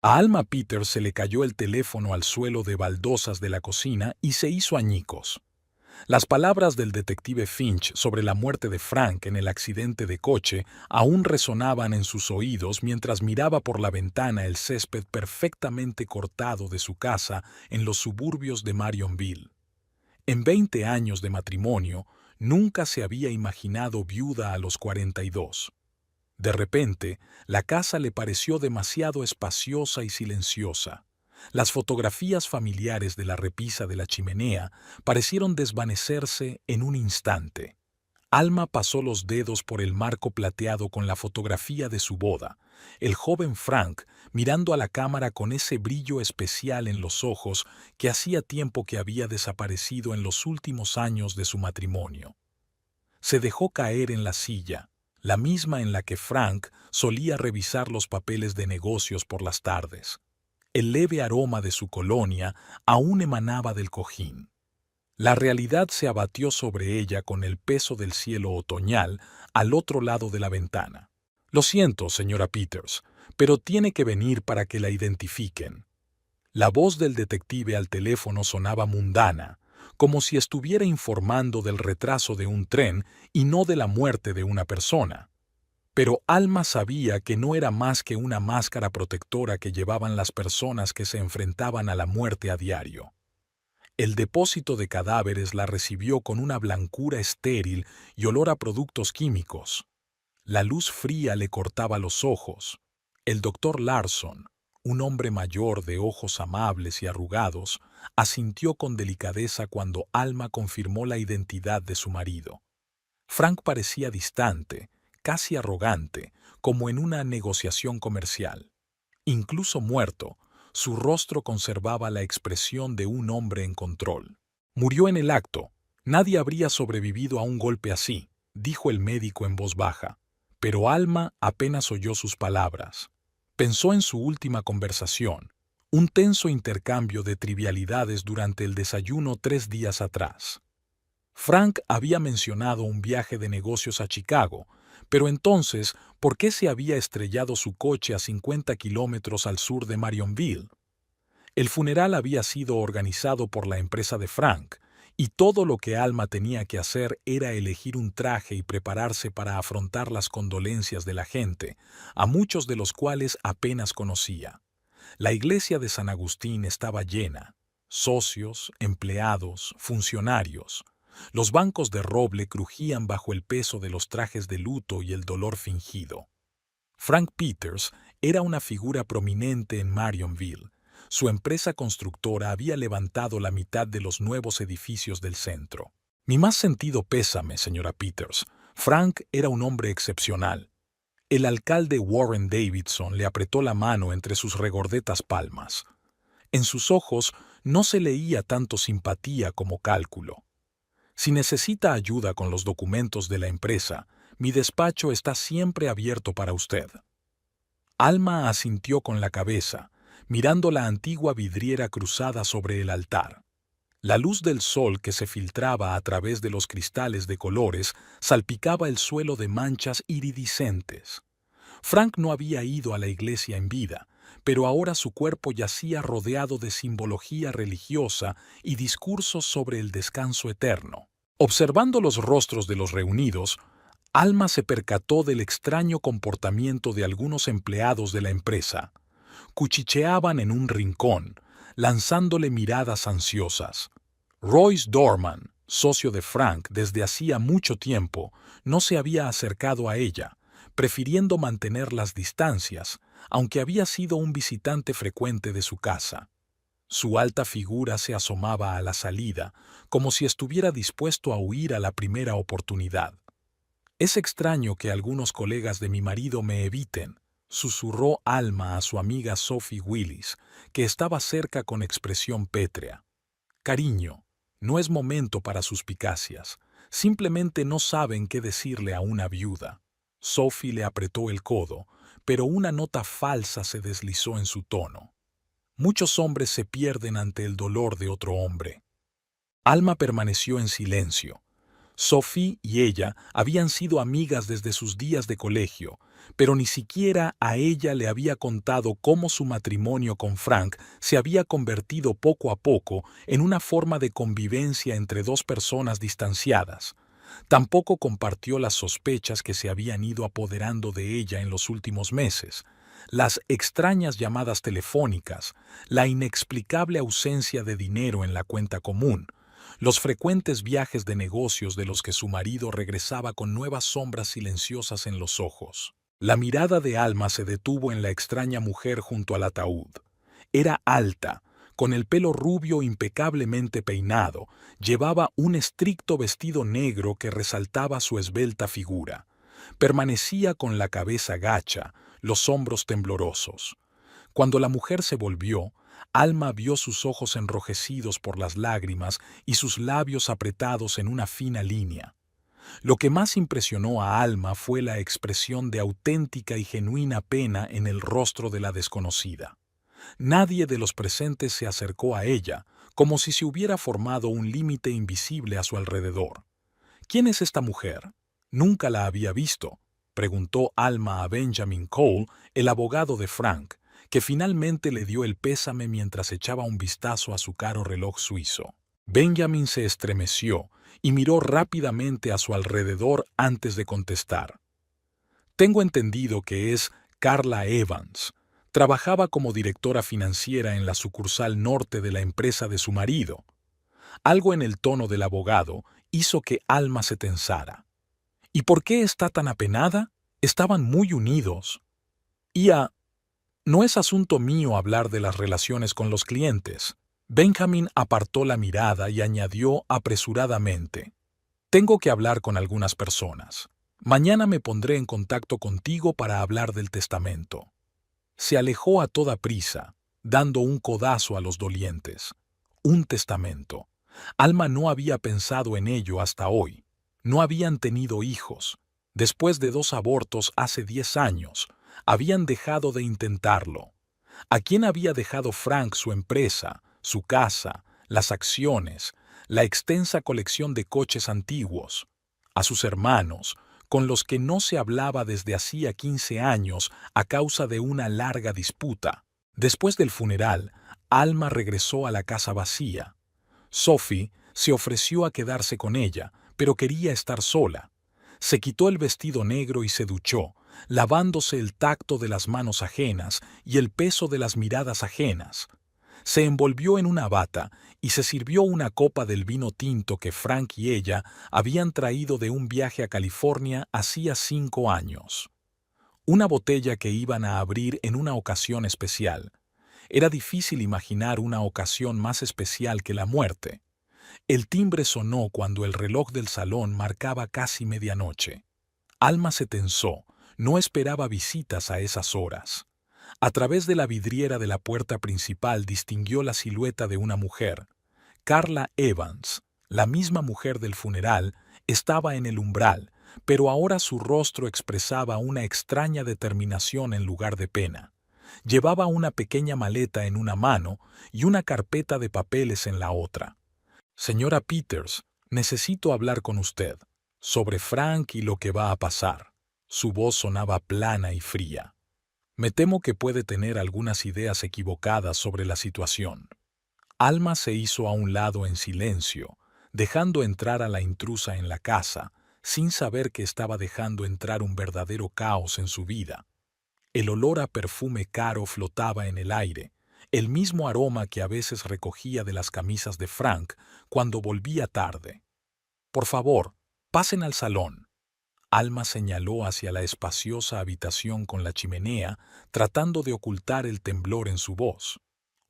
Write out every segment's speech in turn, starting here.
A Alma Peters se le cayó el teléfono al suelo de baldosas de la cocina y se hizo añicos. Las palabras del detective Finch sobre la muerte de Frank en el accidente de coche aún resonaban en sus oídos mientras miraba por la ventana el césped perfectamente cortado de su casa en los suburbios de Marionville. En 20 años de matrimonio, nunca se había imaginado viuda a los 42. De repente, la casa le pareció demasiado espaciosa y silenciosa. Las fotografías familiares de la repisa de la chimenea parecieron desvanecerse en un instante. Alma pasó los dedos por el marco plateado con la fotografía de su boda. El joven Frank mirando a la cámara con ese brillo especial en los ojos que hacía tiempo que había desaparecido en los últimos años de su matrimonio. Se dejó caer en la silla, la misma en la que Frank solía revisar los papeles de negocios por las tardes. El leve aroma de su colonia aún emanaba del cojín. La realidad se abatió sobre ella con el peso del cielo otoñal al otro lado de la ventana. Lo siento, señora Peters, pero tiene que venir para que la identifiquen. La voz del detective al teléfono sonaba mundana, como si estuviera informando del retraso de un tren y no de la muerte de una persona. Pero Alma sabía que no era más que una máscara protectora que llevaban las personas que se enfrentaban a la muerte a diario. El depósito de cadáveres la recibió con una blancura estéril y olor a productos químicos. La luz fría le cortaba los ojos. El doctor Larson, un hombre mayor de ojos amables y arrugados, asintió con delicadeza cuando Alma confirmó la identidad de su marido. Frank parecía distante, casi arrogante, como en una negociación comercial. Incluso muerto, su rostro conservaba la expresión de un hombre en control. Murió en el acto. Nadie habría sobrevivido a un golpe así, dijo el médico en voz baja. Pero Alma apenas oyó sus palabras. Pensó en su última conversación, un tenso intercambio de trivialidades durante el desayuno 3 días atrás. Frank había mencionado un viaje de negocios a Chicago, pero entonces, ¿por qué se había estrellado su coche a 50 kilómetros al sur de Marionville? El funeral había sido organizado por la empresa de Frank, y todo lo que Alma tenía que hacer era elegir un traje y prepararse para afrontar las condolencias de la gente, a muchos de los cuales apenas conocía. La iglesia de San Agustín estaba llena. Socios, empleados, funcionarios. Los bancos de roble crujían bajo el peso de los trajes de luto y el dolor fingido. Frank Peters era una figura prominente en Marionville. Su empresa constructora había levantado la mitad de los nuevos edificios del centro. Mi más sentido pésame, señora Peters. Frank era un hombre excepcional. El alcalde Warren Davidson le apretó la mano entre sus regordetas palmas. En sus ojos no se leía tanto simpatía como cálculo. Si necesita ayuda con los documentos de la empresa, mi despacho está siempre abierto para usted. Alma asintió con la cabeza, mirando la antigua vidriera cruzada sobre el altar. La luz del sol que se filtraba a través de los cristales de colores salpicaba el suelo de manchas iridiscentes. Frank no había ido a la iglesia en vida, pero ahora su cuerpo yacía rodeado de simbología religiosa y discursos sobre el descanso eterno. Observando los rostros de los reunidos, Alma se percató del extraño comportamiento de algunos empleados de la empresa. Cuchicheaban en un rincón, lanzándole miradas ansiosas. Royce Dorman, socio de Frank desde hacía mucho tiempo, no se había acercado a ella, prefiriendo mantener las distancias, aunque había sido un visitante frecuente de su casa. Su alta figura se asomaba a la salida, como si estuviera dispuesto a huir a la primera oportunidad. «Es extraño que algunos colegas de mi marido me eviten», susurró Alma a su amiga Sophie Willis, que estaba cerca con expresión pétrea. «Cariño, no es momento para suspicacias. Simplemente no saben qué decirle a una viuda». Sophie le apretó el codo, pero una nota falsa se deslizó en su tono. Muchos hombres se pierden ante el dolor de otro hombre. Alma permaneció en silencio. Sophie y ella habían sido amigas desde sus días de colegio, pero ni siquiera a ella le había contado cómo su matrimonio con Frank se había convertido poco a poco en una forma de convivencia entre dos personas distanciadas. Tampoco compartió las sospechas que se habían ido apoderando de ella en los últimos meses, las extrañas llamadas telefónicas, la inexplicable ausencia de dinero en la cuenta común, los frecuentes viajes de negocios de los que su marido regresaba con nuevas sombras silenciosas en los ojos. La mirada de Alma se detuvo en la extraña mujer junto al ataúd. Era alta, con el pelo rubio impecablemente peinado, llevaba un estricto vestido negro que resaltaba su esbelta figura. Permanecía con la cabeza gacha, los hombros temblorosos. Cuando la mujer se volvió, Alma vio sus ojos enrojecidos por las lágrimas y sus labios apretados en una fina línea. Lo que más impresionó a Alma fue la expresión de auténtica y genuina pena en el rostro de la desconocida. Nadie de los presentes se acercó a ella, como si se hubiera formado un límite invisible a su alrededor. ¿Quién es esta mujer? Nunca la había visto, preguntó Alma a Benjamin Cole, el abogado de Frank, que finalmente le dio el pésame mientras echaba un vistazo a su caro reloj suizo. Benjamin se estremeció y miró rápidamente a su alrededor antes de contestar. Tengo entendido que es Carla Evans. Trabajaba como directora financiera en la sucursal norte de la empresa de su marido. Algo en el tono del abogado hizo que Alma se tensara. ¿Y por qué está tan apenada? Estaban muy unidos. No es asunto mío hablar de las relaciones con los clientes. Benjamin apartó la mirada y añadió apresuradamente. Tengo que hablar con algunas personas. Mañana me pondré en contacto contigo para hablar del testamento. Se alejó a toda prisa, dando un codazo a los dolientes. Un testamento. Alma no había pensado en ello hasta hoy. No habían tenido hijos. Después de 2 abortos hace 10 años, habían dejado de intentarlo. ¿A quién había dejado Frank su empresa, su casa, las acciones, la extensa colección de coches antiguos? A sus hermanos, con los que no se hablaba desde hacía 15 años a causa de una larga disputa. Después del funeral, Alma regresó a la casa vacía. Sophie se ofreció a quedarse con ella, pero quería estar sola. Se quitó el vestido negro y se duchó, lavándose el tacto de las manos ajenas y el peso de las miradas ajenas. Se envolvió en una bata y se sirvió una copa del vino tinto que Frank y ella habían traído de un viaje a California hacía 5 años. Una botella que iban a abrir en una ocasión especial. Era difícil imaginar una ocasión más especial que la muerte. El timbre sonó cuando el reloj del salón marcaba casi medianoche. Alma se tensó, no esperaba visitas a esas horas. A través de la vidriera de la puerta principal distinguió la silueta de una mujer. Carla Evans, la misma mujer del funeral, estaba en el umbral, pero ahora su rostro expresaba una extraña determinación en lugar de pena. Llevaba una pequeña maleta en una mano y una carpeta de papeles en la otra. Señora Peters, necesito hablar con usted sobre Frank y lo que va a pasar. Su voz sonaba plana y fría. Me temo que puede tener algunas ideas equivocadas sobre la situación. Alma se hizo a un lado en silencio, dejando entrar a la intrusa en la casa, sin saber que estaba dejando entrar un verdadero caos en su vida. El olor a perfume caro flotaba en el aire, el mismo aroma que a veces recogía de las camisas de Frank cuando volvía tarde. Por favor, pasen al salón. Alma señaló hacia la espaciosa habitación con la chimenea, tratando de ocultar el temblor en su voz.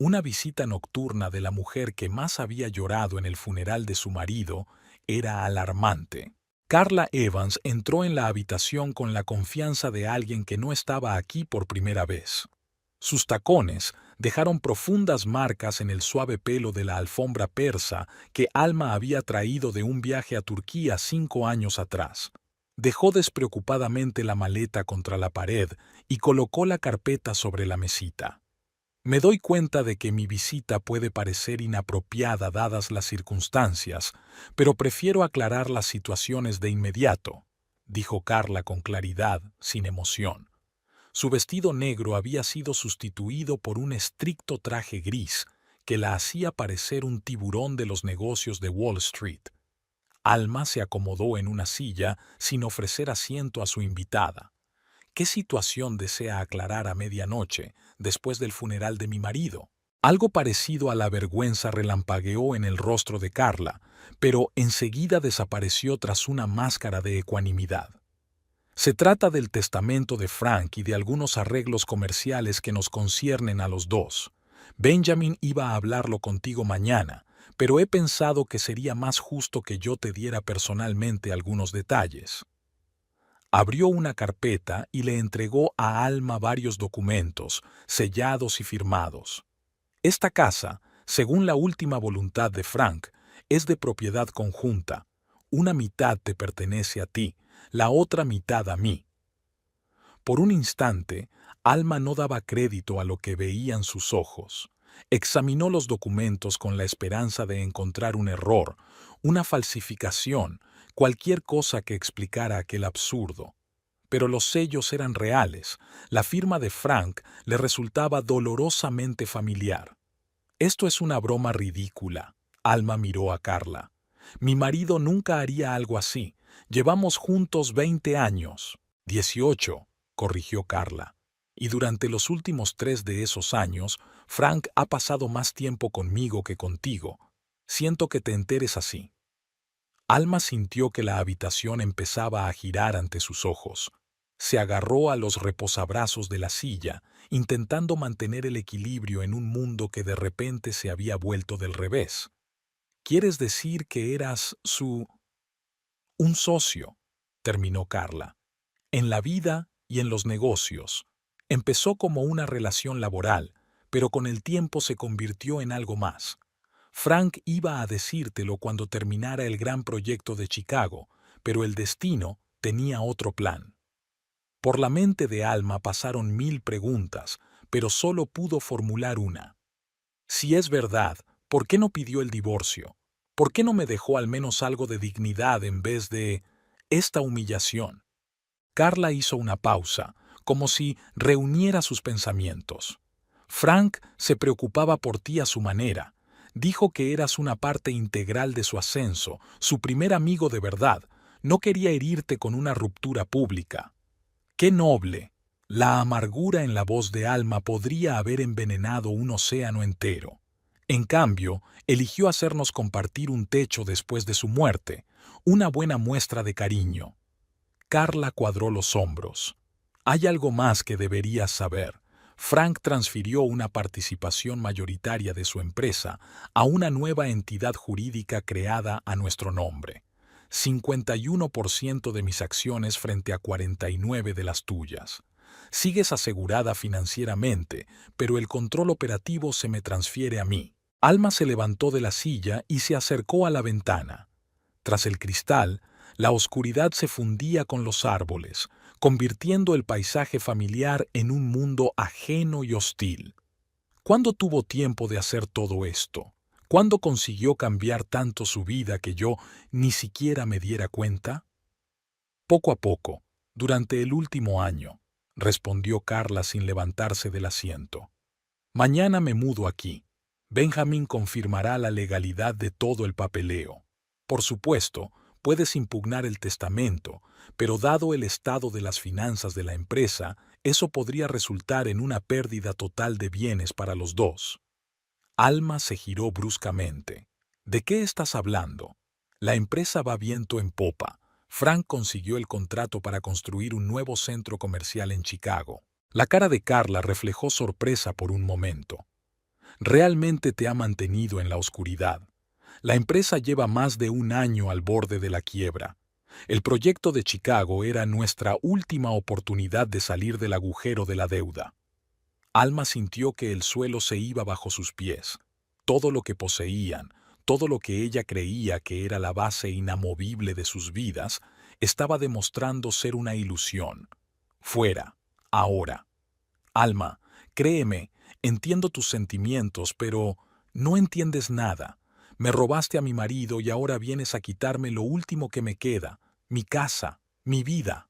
Una visita nocturna de la mujer que más había llorado en el funeral de su marido era alarmante. Carla Evans entró en la habitación con la confianza de alguien que no estaba aquí por primera vez. Sus tacones dejaron profundas marcas en el suave pelo de la alfombra persa que Alma había traído de un viaje a Turquía 5 años atrás. Dejó despreocupadamente la maleta contra la pared y colocó la carpeta sobre la mesita. Me doy cuenta de que mi visita puede parecer inapropiada dadas las circunstancias, pero prefiero aclarar las situaciones de inmediato, dijo Carla con claridad, sin emoción. Su vestido negro había sido sustituido por un estricto traje gris que la hacía parecer un tiburón de los negocios de Wall Street. Alma se acomodó en una silla sin ofrecer asiento a su invitada. ¿Qué situación desea aclarar a medianoche, después del funeral de mi marido? Algo parecido a la vergüenza relampagueó en el rostro de Carla, pero enseguida desapareció tras una máscara de ecuanimidad. Se trata del testamento de Frank y de algunos arreglos comerciales que nos conciernen a los dos. Benjamin iba a hablarlo contigo mañana, pero he pensado que sería más justo que yo te diera personalmente algunos detalles. Abrió una carpeta y le entregó a Alma varios documentos, sellados y firmados. Esta casa, según la última voluntad de Frank, es de propiedad conjunta. Una mitad te pertenece a ti, la otra mitad a mí. Por un instante, Alma no daba crédito a lo que veían sus ojos. Examinó los documentos con la esperanza de encontrar un error, una falsificación, cualquier cosa que explicara aquel absurdo. Pero los sellos eran reales. La firma de Frank le resultaba dolorosamente familiar. Esto es una broma ridícula. Alma miró a Carla. Mi marido nunca haría algo así. Llevamos juntos 20 años. 18, corrigió Carla. Y durante los últimos 3 de esos años, Frank ha pasado más tiempo conmigo que contigo. Siento que te enteres así. Alma sintió que la habitación empezaba a girar ante sus ojos. Se agarró a los reposabrazos de la silla, intentando mantener el equilibrio en un mundo que de repente se había vuelto del revés. ¿Quieres decir que eras un socio? Terminó Carla. En la vida y en los negocios. Empezó como una relación laboral, pero con el tiempo se convirtió en algo más. Frank iba a decírtelo cuando terminara el gran proyecto de Chicago, pero el destino tenía otro plan. Por la mente de Alma pasaron 1000 preguntas, pero solo pudo formular una. Si es verdad, ¿por qué no pidió el divorcio? ¿Por qué no me dejó al menos algo de dignidad en vez de esta humillación? Carla hizo una pausa, como si reuniera sus pensamientos. Frank se preocupaba por ti a su manera. Dijo que eras una parte integral de su ascenso, su primer amigo de verdad. No quería herirte con una ruptura pública. ¡Qué noble! La amargura en la voz de Alma podría haber envenenado un océano entero. En cambio, eligió hacernos compartir un techo después de su muerte, una buena muestra de cariño. Carla cuadró los hombros. Hay algo más que deberías saber. Frank transfirió una participación mayoritaria de su empresa a una nueva entidad jurídica creada a nuestro nombre. 51% de mis acciones frente a 49% de las tuyas. Sigues asegurada financieramente, pero el control operativo se me transfiere a mí. Alma se levantó de la silla y se acercó a la ventana. Tras el cristal, la oscuridad se fundía con los árboles, convirtiendo el paisaje familiar en un mundo ajeno y hostil. ¿Cuándo tuvo tiempo de hacer todo esto? ¿Cuándo consiguió cambiar tanto su vida que yo ni siquiera me diera cuenta? Poco a poco, durante el último año, respondió Carla sin levantarse del asiento. Mañana me mudo aquí. Benjamin confirmará la legalidad de todo el papeleo. Por supuesto, puedes impugnar el testamento, pero dado el estado de las finanzas de la empresa, eso podría resultar en una pérdida total de bienes para los dos. Alma se giró bruscamente. ¿De qué estás hablando? La empresa va viento en popa. Frank consiguió el contrato para construir un nuevo centro comercial en Chicago. La cara de Carla reflejó sorpresa por un momento. Realmente te ha mantenido en la oscuridad. La empresa lleva más de un año al borde de la quiebra. El proyecto de Chicago era nuestra última oportunidad de salir del agujero de la deuda. Alma sintió que el suelo se iba bajo sus pies. Todo lo que poseían, todo lo que ella creía que era la base inamovible de sus vidas, estaba demostrando ser una ilusión. Fuera, ahora. Alma, créeme, Entiendo tus sentimientos, pero no entiendes nada. Me robaste a mi marido y ahora vienes a quitarme lo último que me queda, mi casa, mi vida.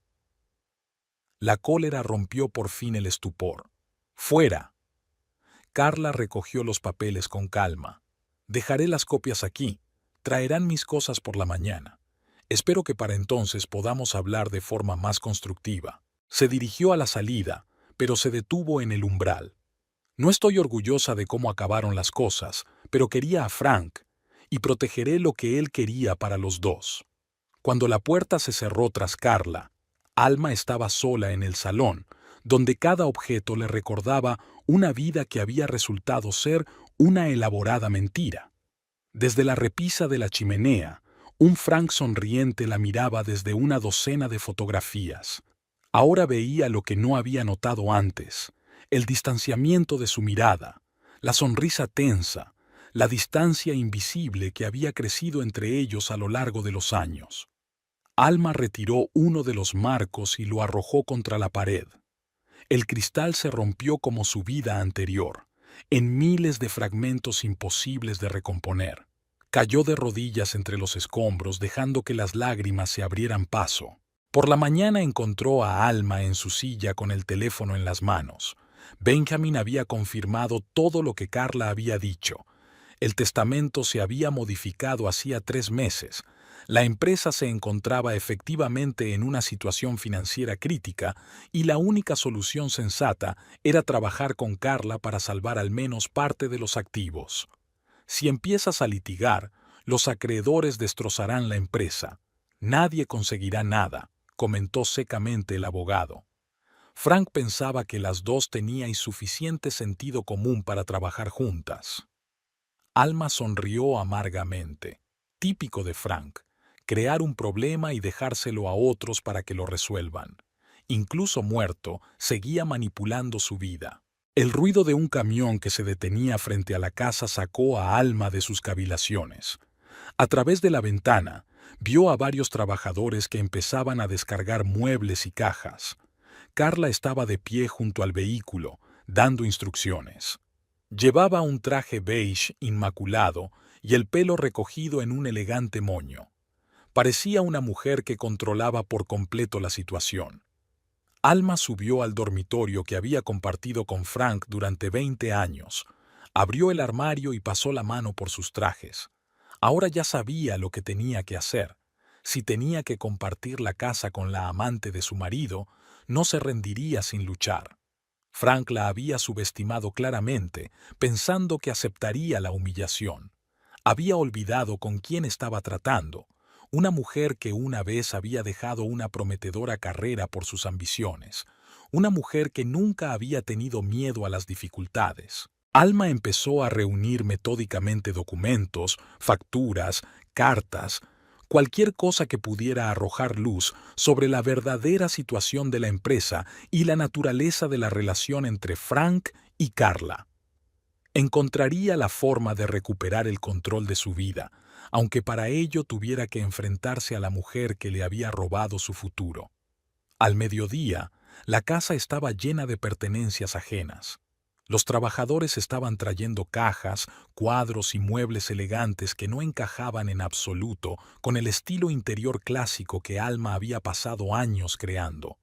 La cólera rompió por fin el estupor. ¡Fuera! Carla recogió los papeles con calma. Dejaré las copias aquí. Traerán mis cosas por la mañana. Espero que para entonces podamos hablar de forma más constructiva. Se dirigió a la salida, pero se detuvo en el umbral. No estoy orgullosa de cómo acabaron las cosas, pero quería a Frank, y protegeré lo que él quería para los dos. Cuando la puerta se cerró tras Carla, Alma estaba sola en el salón, donde cada objeto le recordaba una vida que había resultado ser una elaborada mentira. Desde la repisa de la chimenea, un Frank sonriente la miraba desde una docena de fotografías. Ahora veía lo que no había notado antes: el distanciamiento de su mirada, la sonrisa tensa, la distancia invisible que había crecido entre ellos a lo largo de los años. Alma retiró uno de los marcos y lo arrojó contra la pared. El cristal se rompió como su vida anterior, en miles de fragmentos imposibles de recomponer. Cayó de rodillas entre los escombros, dejando que las lágrimas se abrieran paso. Por la mañana encontró a Alma en su silla con el teléfono en las manos. Benjamin había confirmado todo lo que Carla había dicho. El testamento se había modificado hacía 3 meses. La empresa se encontraba efectivamente en una situación financiera crítica y la única solución sensata era trabajar con Carla para salvar al menos parte de los activos. Si empiezas a litigar, los acreedores destrozarán la empresa. Nadie conseguirá nada, comentó secamente el abogado. Frank pensaba que las dos tenían suficiente sentido común para trabajar juntas. Alma sonrió amargamente. Típico de Frank: crear un problema y dejárselo a otros para que lo resuelvan. Incluso muerto, seguía manipulando su vida. El ruido de un camión que se detenía frente a la casa sacó a Alma de sus cavilaciones. A través de la ventana, vio a varios trabajadores que empezaban a descargar muebles y cajas. Carla estaba de pie junto al vehículo, dando instrucciones. Llevaba un traje beige inmaculado y el pelo recogido en un elegante moño. Parecía una mujer que controlaba por completo la situación. Alma subió al dormitorio que había compartido con Frank durante 20 años. Abrió el armario y pasó la mano por sus trajes. Ahora ya sabía lo que tenía que hacer. Si tenía que compartir la casa con la amante de su marido, no se rendiría sin luchar. Frank la había subestimado claramente, pensando que aceptaría la humillación. Había olvidado con quién estaba tratando: una mujer que una vez había dejado una prometedora carrera por sus ambiciones, una mujer que nunca había tenido miedo a las dificultades. Alma empezó a reunir metódicamente documentos, facturas, cartas, cualquier cosa que pudiera arrojar luz sobre la verdadera situación de la empresa y la naturaleza de la relación entre Frank y Carla. Encontraría la forma de recuperar el control de su vida, aunque para ello tuviera que enfrentarse a la mujer que le había robado su futuro. Al mediodía, la casa estaba llena de pertenencias ajenas. Los trabajadores estaban trayendo cajas, cuadros y muebles elegantes que no encajaban en absoluto con el estilo interior clásico que Alma había pasado años creando.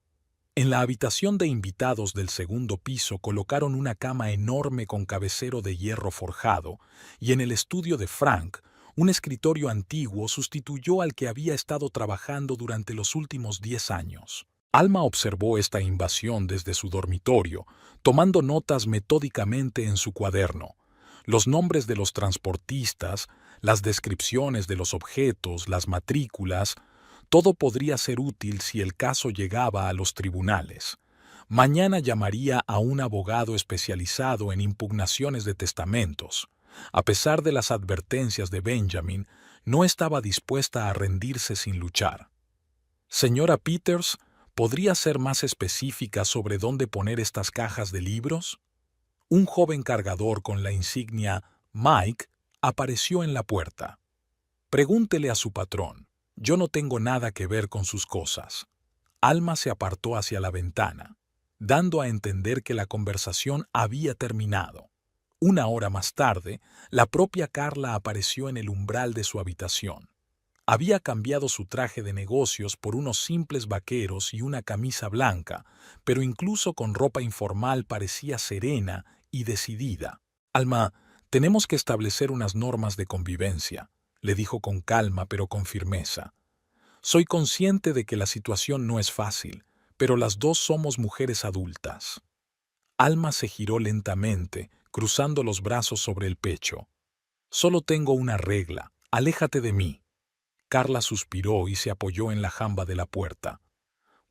En la habitación de invitados del segundo piso colocaron una cama enorme con cabecero de hierro forjado, y en el estudio de Frank, un escritorio antiguo sustituyó al que había estado trabajando durante los últimos 10 años. Alma observó esta invasión desde su dormitorio, tomando notas metódicamente en su cuaderno. Los nombres de los transportistas, las descripciones de los objetos, las matrículas, todo podría ser útil si el caso llegaba a los tribunales. Mañana llamaría a un abogado especializado en impugnaciones de testamentos. A pesar de las advertencias de Benjamin, no estaba dispuesta a rendirse sin luchar. Señora Peters, ¿podría ser más específica sobre dónde poner estas cajas de libros? Un joven cargador con la insignia Mike apareció en la puerta. Pregúntele a su patrón. Yo no tengo nada que ver con sus cosas. Alma se apartó hacia la ventana. dando a entender que la conversación había terminado. Una hora más tarde, la propia Carla apareció en el umbral de su habitación. Había cambiado su traje de negocios por unos simples vaqueros y una camisa blanca, pero incluso con ropa informal parecía serena y decidida. Alma, tenemos que establecer unas normas de convivencia, le dijo con calma pero con firmeza. Soy consciente de que la situación no es fácil, pero las dos somos mujeres adultas. Alma se giró lentamente, cruzando los brazos sobre el pecho. Solo tengo una regla, aléjate de mí. Carla suspiró y se apoyó en la jamba de la puerta.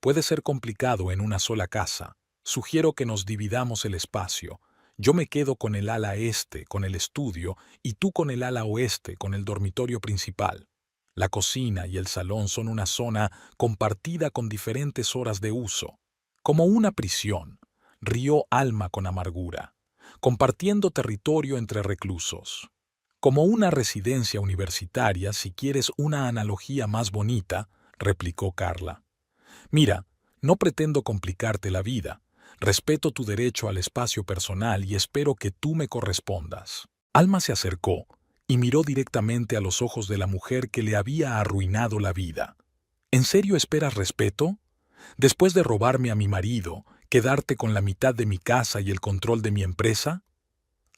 Puede ser complicado en una sola casa. Sugiero que nos dividamos el espacio. Yo me quedo con el ala este, con el estudio, y tú con el ala oeste, con el dormitorio principal. La cocina y el salón son una zona compartida con diferentes horas de uso. Como una prisión, rió Alma con amargura, compartiendo territorio entre reclusos. Como una residencia universitaria, si quieres una analogía más bonita, replicó Carla. Mira, no pretendo complicarte la vida. Respeto tu derecho al espacio personal y espero que tú me correspondas. Alma se acercó y miró directamente a los ojos de la mujer que le había arruinado la vida. ¿En serio esperas respeto? Después de robarme a mi marido, ¿quedarte con la mitad de mi casa y el control de mi empresa?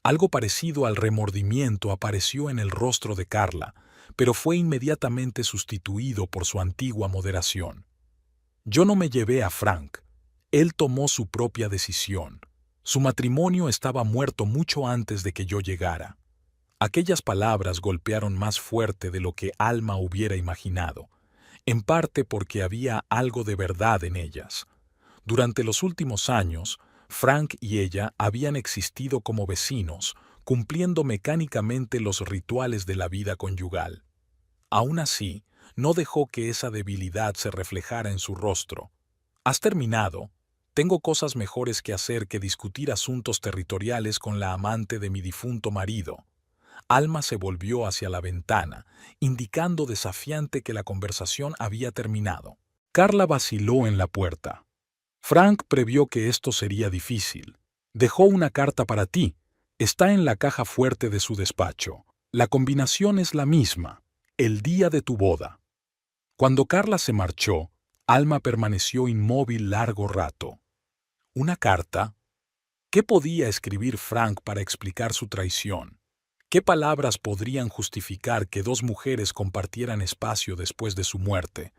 Algo parecido al remordimiento apareció en el rostro de Carla, pero fue inmediatamente sustituido por su antigua moderación. Yo no me llevé a Frank. Él tomó su propia decisión. Su matrimonio estaba muerto mucho antes de que yo llegara. Aquellas palabras golpearon más fuerte de lo que Alma hubiera imaginado, en parte porque había algo de verdad en ellas. Durante los últimos años, Frank y ella habían existido como vecinos, cumpliendo mecánicamente los rituales de la vida conyugal. Aún así, no dejó que esa debilidad se reflejara en su rostro. ¿Has terminado? Tengo cosas mejores que hacer que discutir asuntos territoriales con la amante de mi difunto marido. Alma se volvió hacia la ventana, indicando desafiante que la conversación había terminado. Carla vaciló en la puerta. Frank previó que esto sería difícil. Dejó una carta para ti. Está en la caja fuerte de su despacho. La combinación es la misma. El día de tu boda. Cuando Carla se marchó, Alma permaneció inmóvil largo rato. ¿Una carta? ¿Qué podía escribir Frank para explicar su traición? ¿Qué palabras podrían justificar que dos mujeres compartieran espacio después de su muerte?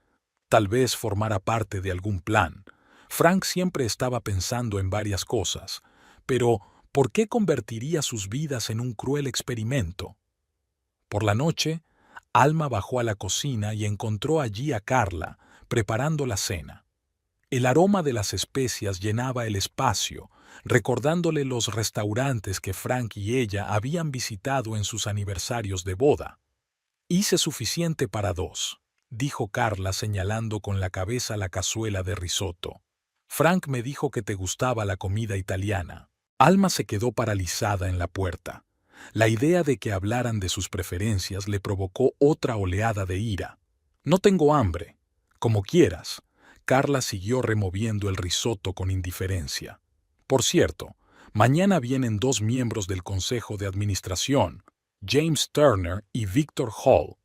Tal vez formara parte de algún plan. Frank siempre estaba pensando en varias cosas, pero ¿por qué convertiría sus vidas en un cruel experimento? Por la noche, Alma bajó a la cocina y encontró allí a Carla, preparando la cena. El aroma de las especias llenaba el espacio, recordándole los restaurantes que Frank y ella habían visitado en sus aniversarios de boda. «Hice suficiente para dos», dijo Carla señalando con la cabeza la cazuela de risotto. «Frank me dijo que te gustaba la comida italiana». Alma se quedó paralizada en la puerta. La idea de que hablaran de sus preferencias le provocó otra oleada de ira. «No tengo hambre. Como quieras». Carla siguió removiendo el risotto con indiferencia. «Por cierto, mañana vienen dos miembros del Consejo de Administración, James Turner y Victor Hall.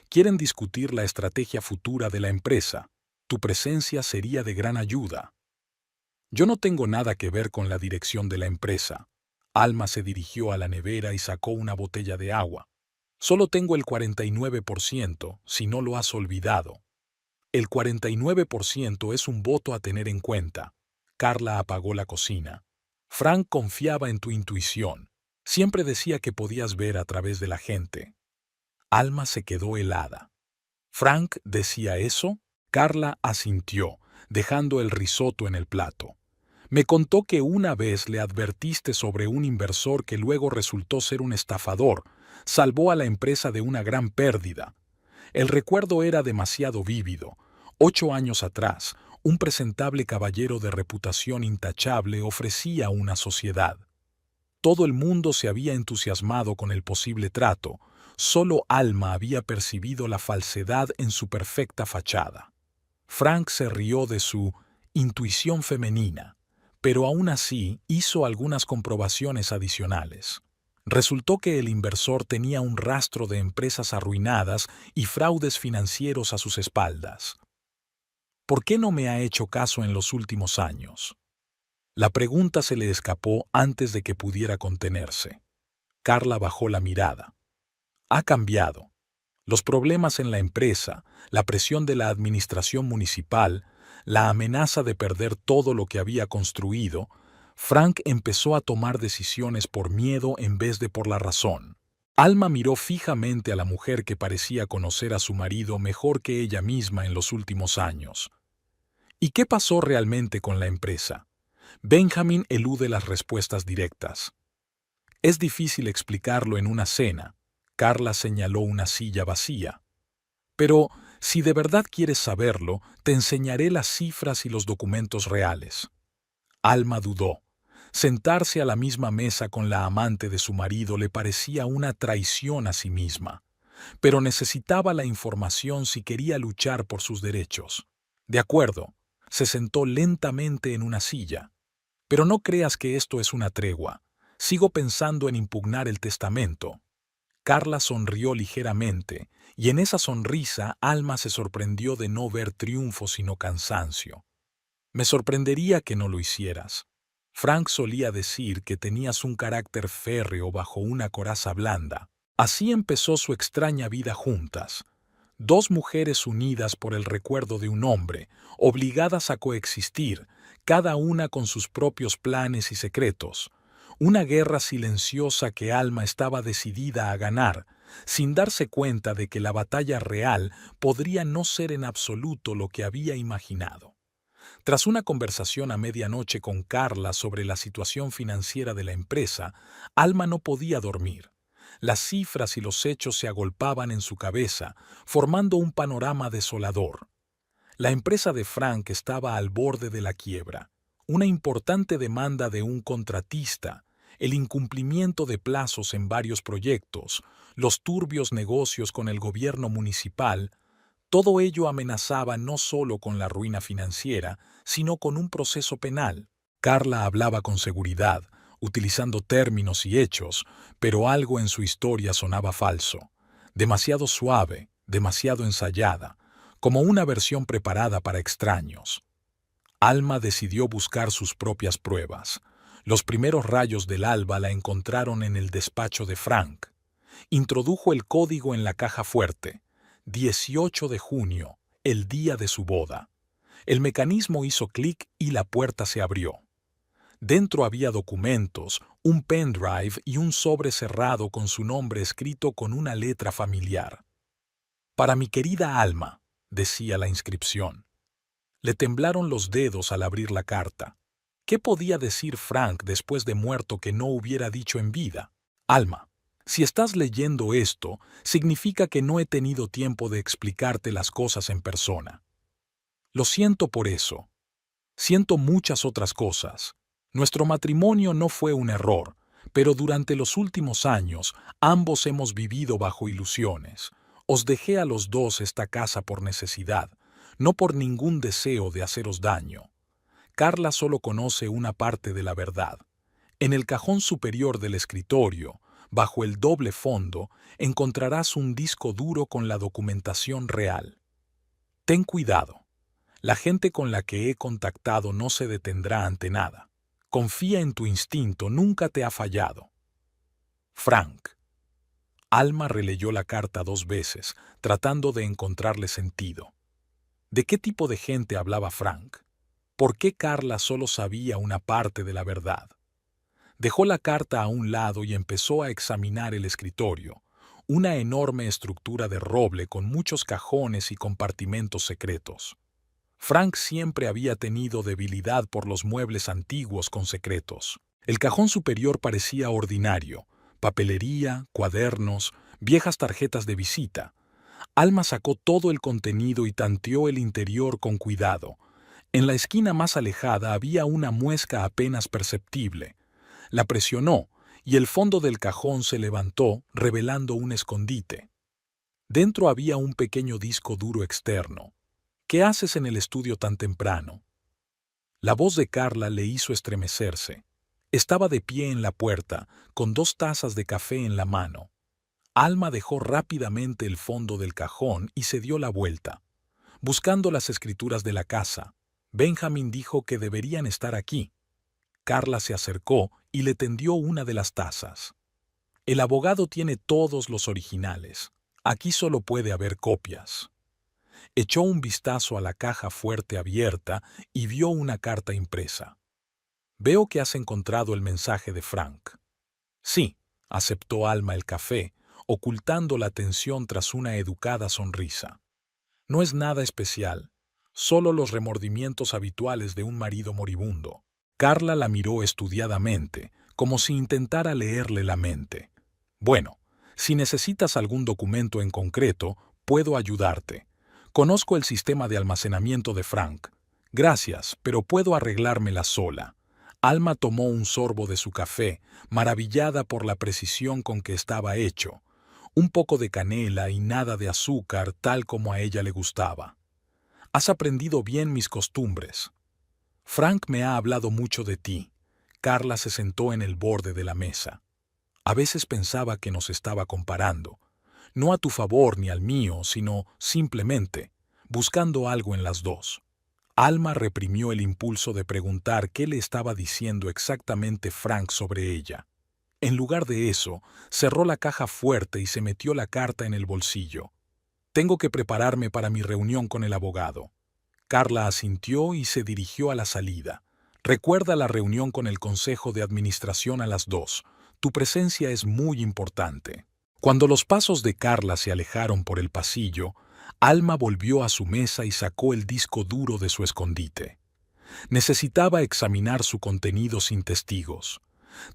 Quieren discutir la estrategia futura de la empresa. Tu presencia sería de gran ayuda». «Yo no tengo nada que ver con la dirección de la empresa». Alma se dirigió a la nevera y sacó una botella de agua. «Solo tengo el 49%, si no lo has olvidado». «El 49% es un voto a tener en cuenta». Carla apagó la cocina. «Frank confiaba en tu intuición. Siempre decía que podías ver a través de la gente». Alma se quedó helada. «¿Frank decía eso?» Carla asintió, dejando el risotto en el plato. «Me contó que una vez le advertiste sobre un inversor que luego resultó ser un estafador. Salvó a la empresa de una gran pérdida». El recuerdo era demasiado vívido. 8 años atrás, un presentable caballero de reputación intachable ofrecía una sociedad. Todo el mundo se había entusiasmado con el posible trato. Solo Alma había percibido la falsedad en su perfecta fachada. Frank se rió de su intuición femenina, pero aún así hizo algunas comprobaciones adicionales. Resultó que el inversor tenía un rastro de empresas arruinadas y fraudes financieros a sus espaldas. ¿Por qué no me ha hecho caso en los últimos años? La pregunta se le escapó antes de que pudiera contenerse. Carla bajó la mirada. Ha cambiado. Los problemas en la empresa, la presión de la administración municipal, la amenaza de perder todo lo que había construido, Frank empezó a tomar decisiones por miedo en vez de por la razón. Alma miró fijamente a la mujer que parecía conocer a su marido mejor que ella misma en los últimos años. ¿Y qué pasó realmente con la empresa? Benjamin elude las respuestas directas. Es difícil explicarlo en una cena. Carla señaló una silla vacía. Pero, si de verdad quieres saberlo, te enseñaré las cifras y los documentos reales. Alma dudó. Sentarse a la misma mesa con la amante de su marido le parecía una traición a sí misma, pero necesitaba la información si quería luchar por sus derechos. De acuerdo, se sentó lentamente en una silla. Pero no creas que esto es una tregua. Sigo pensando en impugnar el testamento. Carla sonrió ligeramente, y en esa sonrisa Alma se sorprendió de no ver triunfo sino cansancio. Me sorprendería que no lo hicieras. Frank solía decir que tenías un carácter férreo bajo una coraza blanda. Así empezó su extraña vida juntas. Dos mujeres unidas por el recuerdo de un hombre, obligadas a coexistir, cada una con sus propios planes y secretos. Una guerra silenciosa que Alma estaba decidida a ganar, sin darse cuenta de que la batalla real podría no ser en absoluto lo que había imaginado. Tras una conversación a medianoche con Carla sobre la situación financiera de la empresa, Alma no podía dormir. Las cifras y los hechos se agolpaban en su cabeza, formando un panorama desolador. La empresa de Frank estaba al borde de la quiebra. Una importante demanda de un contratista, el incumplimiento de plazos en varios proyectos, los turbios negocios con el gobierno municipal, todo ello amenazaba no solo con la ruina financiera, sino con un proceso penal. Carla hablaba con seguridad, utilizando términos y hechos, pero algo en su historia sonaba falso, demasiado suave, demasiado ensayada, como una versión preparada para extraños. Alma decidió buscar sus propias pruebas. Los primeros rayos del alba la encontraron en el despacho de Frank. Introdujo el código en la caja fuerte. 18 de junio, el día de su boda. El mecanismo hizo clic y la puerta se abrió. Dentro había documentos, un pendrive y un sobre cerrado con su nombre escrito con una letra familiar. Para mi querida Alma, decía la inscripción. Le temblaron los dedos al abrir la carta. ¿Qué podía decir Frank después de muerto que no hubiera dicho en vida? Alma, si estás leyendo esto, significa que no he tenido tiempo de explicarte las cosas en persona. Lo siento por eso. Siento muchas otras cosas. Nuestro matrimonio no fue un error, pero durante los últimos años ambos hemos vivido bajo ilusiones. Os dejé a los dos esta casa por necesidad, no por ningún deseo de haceros daño. Carla solo conoce una parte de la verdad. En el cajón superior del escritorio, bajo el doble fondo, encontrarás un disco duro con la documentación real. Ten cuidado. La gente con la que he contactado no se detendrá ante nada. Confía en tu instinto, nunca te ha fallado. Frank. Alma releyó la carta 2 veces, tratando de encontrarle sentido. ¿De qué tipo de gente hablaba Frank? ¿Por qué Carla solo sabía una parte de la verdad? Dejó la carta a un lado y empezó a examinar el escritorio, una enorme estructura de roble con muchos cajones y compartimentos secretos. Frank siempre había tenido debilidad por los muebles antiguos con secretos. El cajón superior parecía ordinario, papelería, cuadernos, viejas tarjetas de visita. Alma sacó todo el contenido y tanteó el interior con cuidado. En la esquina más alejada había una muesca apenas perceptible. La presionó y el fondo del cajón se levantó, revelando un escondite. Dentro había un pequeño disco duro externo. ¿Qué haces en el estudio tan temprano? La voz de Carla le hizo estremecerse. Estaba de pie en la puerta, con 2 tazas de café en la mano. Alma dejó rápidamente el fondo del cajón y se dio la vuelta. Buscando las escrituras de la casa, Benjamin dijo que deberían estar aquí. Carla se acercó y le tendió una de las tazas. El abogado tiene todos los originales. Aquí solo puede haber copias. Echó un vistazo a la caja fuerte abierta y vio una carta impresa. Veo que has encontrado el mensaje de Frank. Sí, aceptó Alma el café, ocultando la tensión tras una educada sonrisa. No es nada especial, solo los remordimientos habituales de un marido moribundo. Carla la miró estudiadamente, como si intentara leerle la mente. Bueno, si necesitas algún documento en concreto, puedo ayudarte. Conozco el sistema de almacenamiento de Frank. Gracias, pero puedo arreglármela sola. Alma tomó un sorbo de su café, maravillada por la precisión con que estaba hecho. Un poco de canela y nada de azúcar, tal como a ella le gustaba. Has aprendido bien mis costumbres. Frank me ha hablado mucho de ti. Carla se sentó en el borde de la mesa. A veces pensaba que nos estaba comparando. No a tu favor ni al mío, sino simplemente, buscando algo en las dos. Alma reprimió el impulso de preguntar qué le estaba diciendo exactamente Frank sobre ella. En lugar de eso, cerró la caja fuerte y se metió la carta en el bolsillo. Tengo que prepararme para mi reunión con el abogado. Carla asintió y se dirigió a la salida. Recuerda la reunión con el Consejo de Administración a las 2. Tu presencia es muy importante. Cuando los pasos de Carla se alejaron por el pasillo, Alma volvió a su mesa y sacó el disco duro de su escondite. Necesitaba examinar su contenido sin testigos.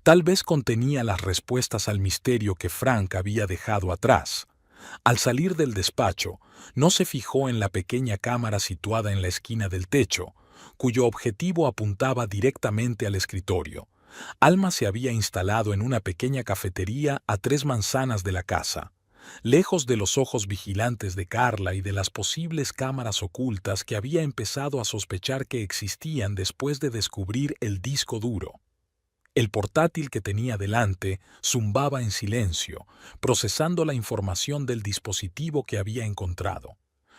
Tal vez contenía las respuestas al misterio que Frank había dejado atrás. Al salir del despacho, no se fijó en la pequeña cámara situada en la esquina del techo, cuyo objetivo apuntaba directamente al escritorio. Alma se había instalado en una pequeña cafetería a 3 manzanas de la casa, lejos de los ojos vigilantes de Carla y de las posibles cámaras ocultas que había empezado a sospechar que existían después de descubrir el disco duro. El portátil que tenía delante zumbaba en silencio, procesando la información del dispositivo que había encontrado.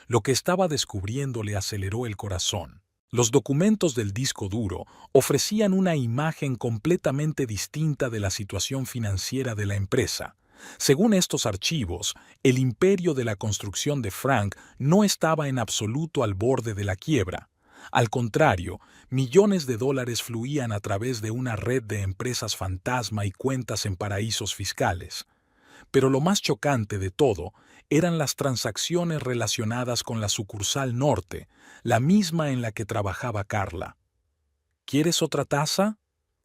Lo que estaba descubriendo le aceleró el corazón. Los documentos del disco duro ofrecían una imagen completamente distinta de la situación financiera de la empresa. Según estos archivos, el imperio de la construcción de Frank no estaba en absoluto al borde de la quiebra. Al contrario, millones de dólares fluían a través de una red de empresas fantasma y cuentas en paraísos fiscales. Pero lo más chocante de todo eran las transacciones relacionadas con la sucursal norte, la misma en la que trabajaba Carla. ¿Quieres otra taza?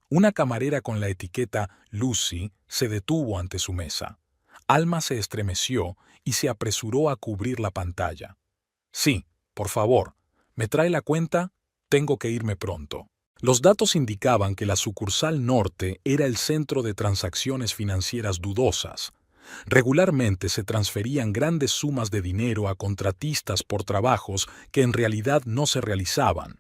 Una camarera con la etiqueta Lucy se detuvo ante su mesa. Alma se estremeció y se apresuró a cubrir la pantalla. Sí, por favor. ¿Me trae la cuenta? Tengo que irme pronto. Los datos indicaban que la sucursal norte era el centro de transacciones financieras dudosas. Regularmente se transferían grandes sumas de dinero a contratistas por trabajos que en realidad no se realizaban.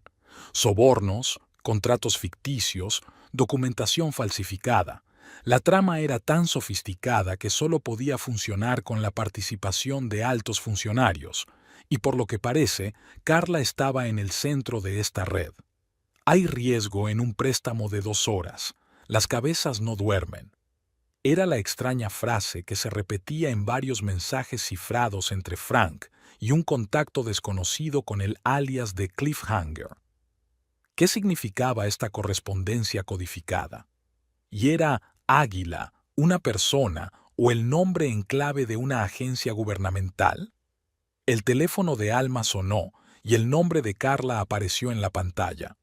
Sobornos, contratos ficticios, documentación falsificada. La trama era tan sofisticada que solo podía funcionar con la participación de altos funcionarios. Y por lo que parece, Carla estaba en el centro de esta red. Hay riesgo en un préstamo de 2 horas. Las cabezas no duermen. Era la extraña frase que se repetía en varios mensajes cifrados entre Frank y un contacto desconocido con el alias de Cliffhanger. ¿Qué significaba esta correspondencia codificada? ¿Y era Águila, una persona o el nombre en clave de una agencia gubernamental? El teléfono de Alma sonó y el nombre de Carla apareció en la pantalla.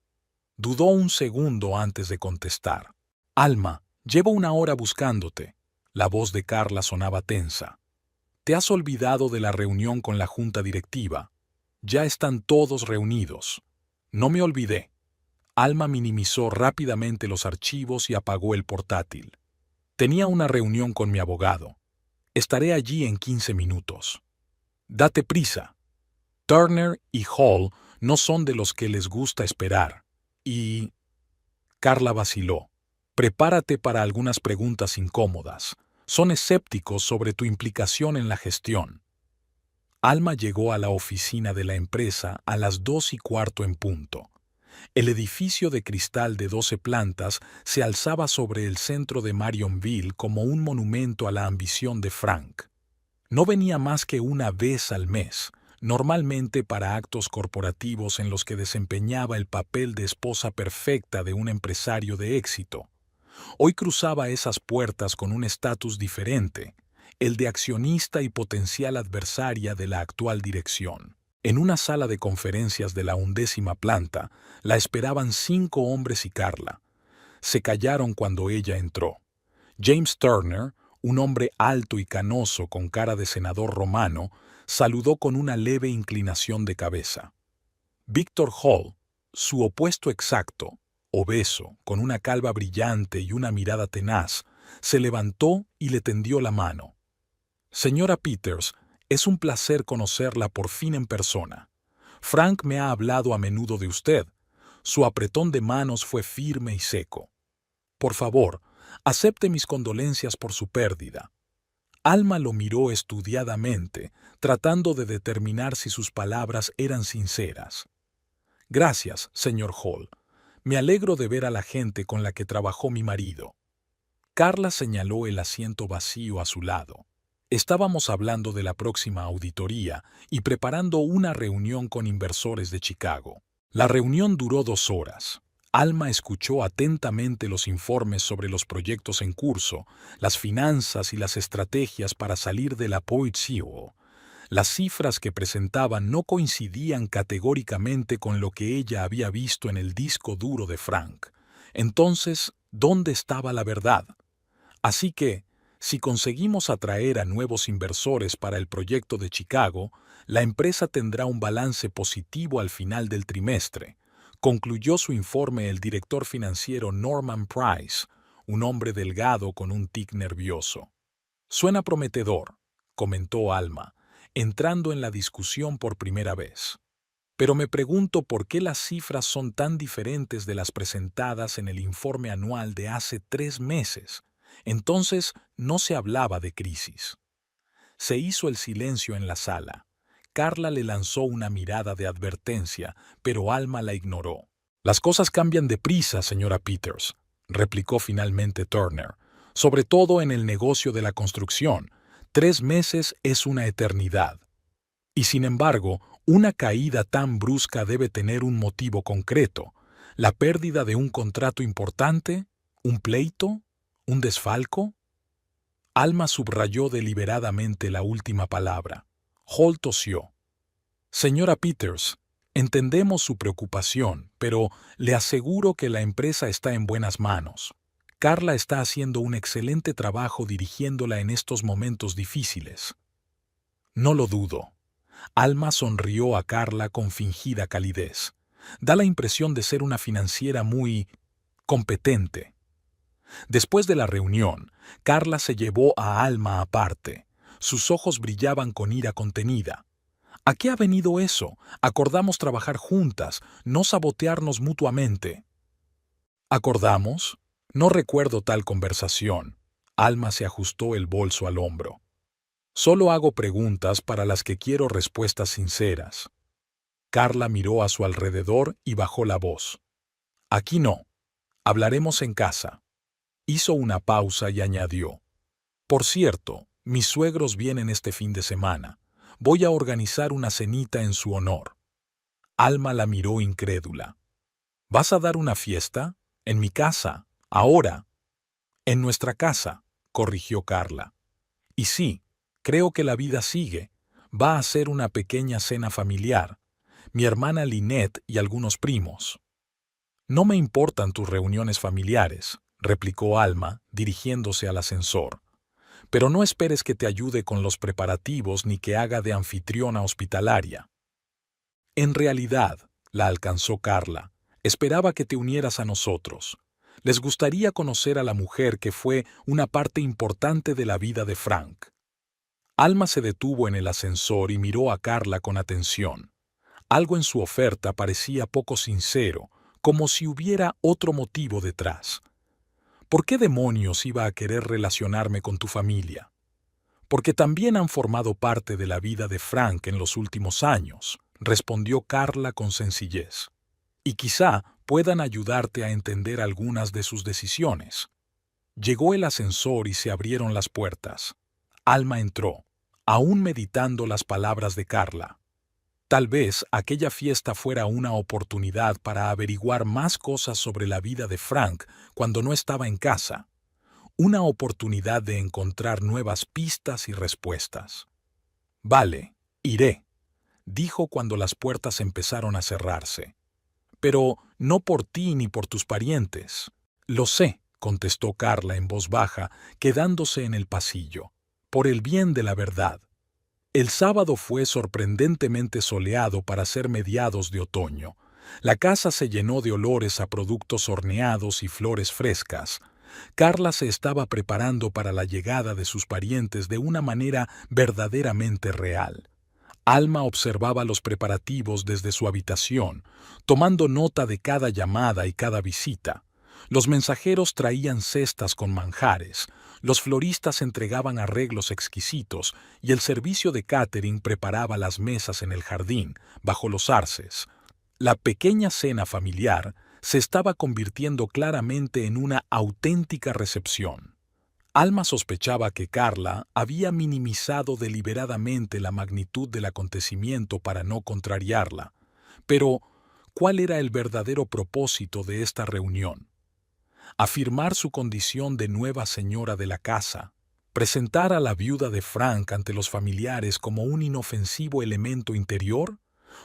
Dudó un segundo antes de contestar. Alma, llevo 1 hora buscándote. La voz de Carla sonaba tensa. Te has olvidado de la reunión con la junta directiva. Ya están todos reunidos. No me olvidé. Alma minimizó rápidamente los archivos y apagó el portátil. Tenía una reunión con mi abogado. Estaré allí en 15 minutos. Date prisa. Turner y Hall no son de los que les gusta esperar. Y... Carla vaciló. Prepárate para algunas preguntas incómodas. Son escépticos sobre tu implicación en la gestión. Alma llegó a la oficina de la empresa a las 2:15 en punto. El edificio de cristal de 12 plantas se alzaba sobre el centro de Marionville como un monumento a la ambición de Frank. No venía más que una vez al mes, normalmente para actos corporativos en los que desempeñaba el papel de esposa perfecta de un empresario de éxito. Hoy cruzaba esas puertas con un estatus diferente, el de accionista y potencial adversaria de la actual dirección. En una sala de conferencias de la 11ª planta, la esperaban 5 hombres y Carla. Se callaron cuando ella entró. James Turner, un hombre alto y canoso con cara de senador romano, saludó con una leve inclinación de cabeza. Victor Hall, su opuesto exacto, obeso, con una calva brillante y una mirada tenaz, se levantó y le tendió la mano. Señora Peters, es un placer conocerla por fin en persona. Frank me ha hablado a menudo de usted. Su apretón de manos fue firme y seco. Por favor, acepte mis condolencias por su pérdida. Alma lo miró estudiadamente, tratando de determinar si sus palabras eran sinceras. Gracias, señor Hall. Me alegro de ver a la gente con la que trabajó mi marido. Carla señaló el asiento vacío a su lado. Estábamos hablando de la próxima auditoría y preparando una reunión con inversores de Chicago. La reunión duró 2 horas. Alma escuchó atentamente los informes sobre los proyectos en curso, las finanzas y las estrategias para salir del apoyo. Las cifras que presentaban no coincidían categóricamente con lo que ella había visto en el disco duro de Frank. Entonces, ¿dónde estaba la verdad? Así que, si conseguimos atraer a nuevos inversores para el proyecto de Chicago, la empresa tendrá un balance positivo al final del trimestre, concluyó su informe el director financiero Norman Price, un hombre delgado con un tic nervioso. Suena prometedor, comentó Alma, entrando en la discusión por primera vez. Pero me pregunto por qué las cifras son tan diferentes de las presentadas en el informe anual de hace 3 meses. Entonces no se hablaba de crisis. Se hizo el silencio en la sala. Carla le lanzó una mirada de advertencia, pero Alma la ignoró. Las cosas cambian deprisa, señora Peters, replicó finalmente Turner, sobre todo en el negocio de la construcción. 3 meses es una eternidad. Y sin embargo, una caída tan brusca debe tener un motivo concreto. La pérdida de un contrato importante, un pleito, un desfalco. Alma subrayó deliberadamente la última palabra. Hall tosió. Señora Peters, entendemos su preocupación, pero le aseguro que la empresa está en buenas manos. Carla está haciendo un excelente trabajo dirigiéndola en estos momentos difíciles. No lo dudo. Alma sonrió a Carla con fingida calidez. Da la impresión de ser una financiera muy competente. Después de la reunión, Carla se llevó a Alma aparte. Sus ojos brillaban con ira contenida. ¿A qué ha venido eso? Acordamos trabajar juntas, no sabotearnos mutuamente. ¿Acordamos? No recuerdo tal conversación. Alma se ajustó el bolso al hombro. Solo hago preguntas para las que quiero respuestas sinceras. Carla miró a su alrededor y bajó la voz. Aquí no. Hablaremos en casa. Hizo una pausa y añadió. Por cierto, mis suegros vienen este fin de semana. Voy a organizar una cenita en su honor. Alma la miró incrédula. ¿Vas a dar una fiesta? En mi casa. Ahora. En nuestra casa, corrigió Carla. Y sí, creo que la vida sigue. Va a ser una pequeña cena familiar. Mi hermana Lynette y algunos primos. No me importan tus reuniones familiares, replicó Alma, dirigiéndose al ascensor. Pero no esperes que te ayude con los preparativos ni que haga de anfitriona hospitalaria. En realidad, la alcanzó Carla, esperaba que te unieras a nosotros. Les gustaría conocer a la mujer que fue una parte importante de la vida de Frank. Alma se detuvo en el ascensor y miró a Carla con atención. Algo en su oferta parecía poco sincero, como si hubiera otro motivo detrás. ¿Por qué demonios iba a querer relacionarme con tu familia? Porque también han formado parte de la vida de Frank en los últimos años, respondió Carla con sencillez. Y quizá puedan ayudarte a entender algunas de sus decisiones. Llegó el ascensor y se abrieron las puertas. Alma entró, aún meditando las palabras de Carla. Tal vez aquella fiesta fuera una oportunidad para averiguar más cosas sobre la vida de Frank cuando no estaba en casa. Una oportunidad de encontrar nuevas pistas y respuestas. Vale, iré, dijo cuando las puertas empezaron a cerrarse. Pero no por ti ni por tus parientes. Lo sé, contestó Carla en voz baja, quedándose en el pasillo. Por el bien de la verdad. El sábado fue sorprendentemente soleado para ser mediados de otoño. La casa se llenó de olores a productos horneados y flores frescas. Carla se estaba preparando para la llegada de sus parientes de una manera verdaderamente real. Alma observaba los preparativos desde su habitación, tomando nota de cada llamada y cada visita. Los mensajeros traían cestas con manjares, los floristas entregaban arreglos exquisitos y el servicio de catering preparaba las mesas en el jardín, bajo los arces. La pequeña cena familiar se estaba convirtiendo claramente en una auténtica recepción. Alma sospechaba que Carla había minimizado deliberadamente la magnitud del acontecimiento para no contrariarla. Pero, ¿cuál era el verdadero propósito de esta reunión? Afirmar su condición de nueva señora de la casa, presentar a la viuda de Frank ante los familiares como un inofensivo elemento interior,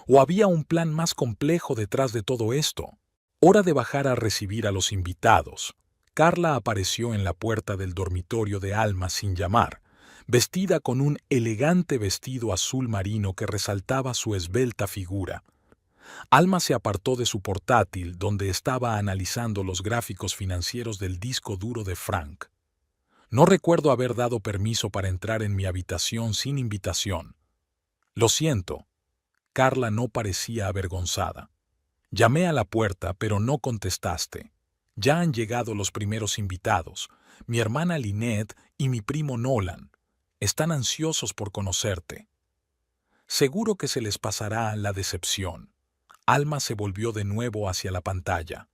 ¿o había un plan más complejo detrás de todo esto? Hora de bajar a recibir a los invitados. Carla apareció en la puerta del dormitorio de Alma sin llamar, vestida con un elegante vestido azul marino que resaltaba su esbelta figura. Alma se apartó de su portátil, donde estaba analizando los gráficos financieros del disco duro de Frank. No recuerdo haber dado permiso para entrar en mi habitación sin invitación. Lo siento. Carla no parecía avergonzada. Llamé a la puerta, pero no contestaste. Ya han llegado los primeros invitados, mi hermana Lynette y mi primo Nolan. Están ansiosos por conocerte. Seguro que se les pasará la decepción. Alma se volvió de nuevo hacia la pantalla.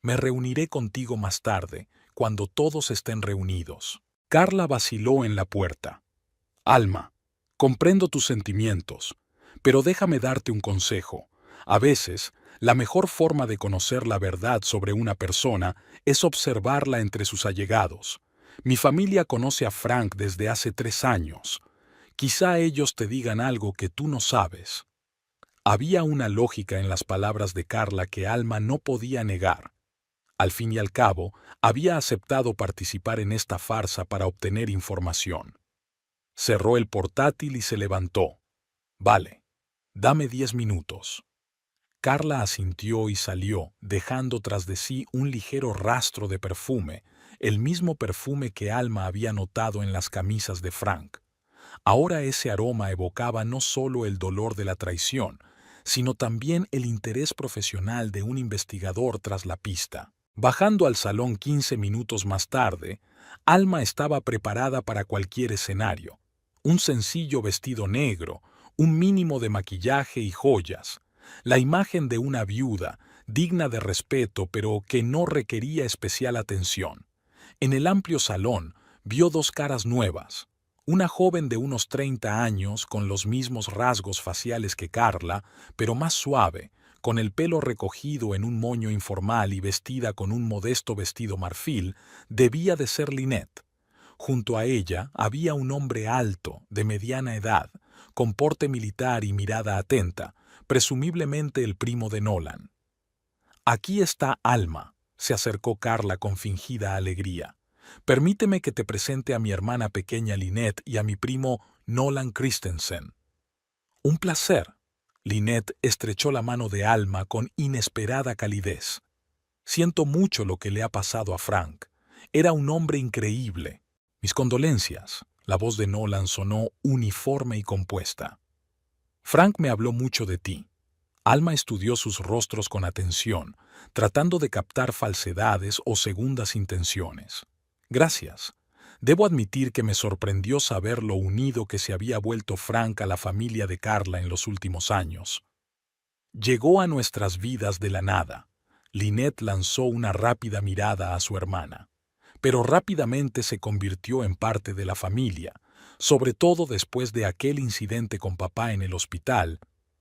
Me reuniré contigo más tarde, cuando todos estén reunidos. Carla vaciló en la puerta. Alma, comprendo tus sentimientos, pero déjame darte un consejo. A veces, la mejor forma de conocer la verdad sobre una persona es observarla entre sus allegados. Mi familia conoce a Frank desde hace 3 años. Quizá ellos te digan algo que tú no sabes. Había una lógica en las palabras de Carla que Alma no podía negar. Al fin y al cabo, había aceptado participar en esta farsa para obtener información. Cerró el portátil y se levantó. Vale, dame 10 minutos. Carla asintió y salió, dejando tras de sí un ligero rastro de perfume, el mismo perfume que Alma había notado en las camisas de Frank. Ahora ese aroma evocaba no solo el dolor de la traición, sino también el interés profesional de un investigador tras la pista. Bajando al salón 15 minutos más tarde, Alma estaba preparada para cualquier escenario. Un sencillo vestido negro, un mínimo de maquillaje y joyas. La imagen de una viuda, digna de respeto pero que no requería especial atención. En el amplio salón vio 2 caras nuevas. Una joven de unos 30 años con los mismos rasgos faciales que Carla, pero más suave, con el pelo recogido en un moño informal y vestida con un modesto vestido marfil, debía de ser Lynette. Junto a ella había un hombre alto, de mediana edad, con porte militar y mirada atenta, presumiblemente el primo de Nolan. Aquí está Alma, se acercó Carla con fingida alegría. Permíteme que te presente a mi hermana pequeña Lynette y a mi primo Nolan Christensen. Un placer. Lynette estrechó la mano de Alma con inesperada calidez. Siento mucho lo que le ha pasado a Frank. Era un hombre increíble. Mis condolencias. La voz de Nolan sonó uniforme y compuesta. Frank me habló mucho de ti. Alma estudió sus rostros con atención, tratando de captar falsedades o segundas intenciones. Gracias. Debo admitir que me sorprendió saber lo unido que se había vuelto Frank a la familia de Carla en los últimos años. Llegó a nuestras vidas de la nada. Lynette lanzó una rápida mirada a su hermana, pero rápidamente se convirtió en parte de la familia, sobre todo después de aquel incidente con papá en el hospital.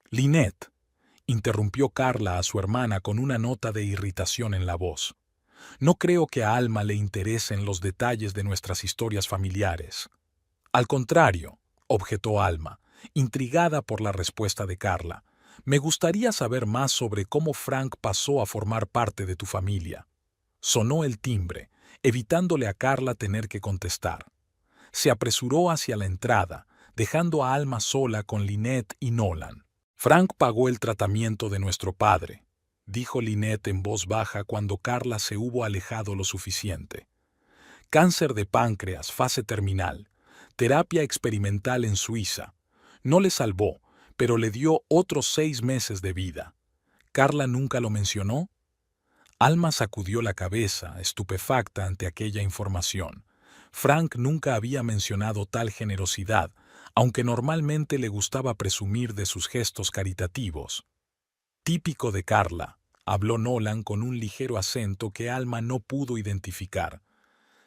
Lynette, interrumpió Carla a su hermana con una nota de irritación en la voz. No creo que a Alma le interesen los detalles de nuestras historias familiares. Al contrario, objetó Alma, intrigada por la respuesta de Carla. Me gustaría saber más sobre cómo Frank pasó a formar parte de tu familia. Sonó el timbre, evitándole a Carla tener que contestar. Se apresuró hacia la entrada, dejando a Alma sola con Lynette y Nolan. Frank pagó el tratamiento de nuestro padre, dijo Lynette en voz baja cuando Carla se hubo alejado lo suficiente. Cáncer de páncreas, fase terminal, terapia experimental en Suiza. No le salvó, pero le dio otros 6 meses de vida. ¿Carla nunca lo mencionó? Alma sacudió la cabeza, estupefacta ante aquella información. Frank nunca había mencionado tal generosidad, aunque normalmente le gustaba presumir de sus gestos caritativos. Típico de Carla, habló Nolan con un ligero acento que Alma no pudo identificar.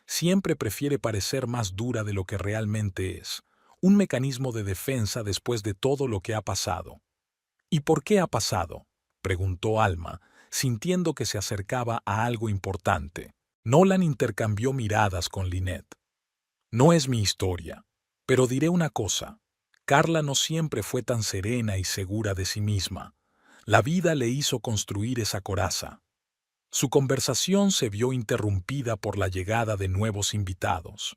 Siempre prefiere parecer más dura de lo que realmente es, un mecanismo de defensa después de todo lo que ha pasado. ¿Y por qué ha pasado?, preguntó Alma, sintiendo que se acercaba a algo importante. Nolan intercambió miradas con Lynette. No es mi historia, pero diré una cosa. Carla no siempre fue tan serena y segura de sí misma. La vida le hizo construir esa coraza. Su conversación se vio interrumpida por la llegada de nuevos invitados.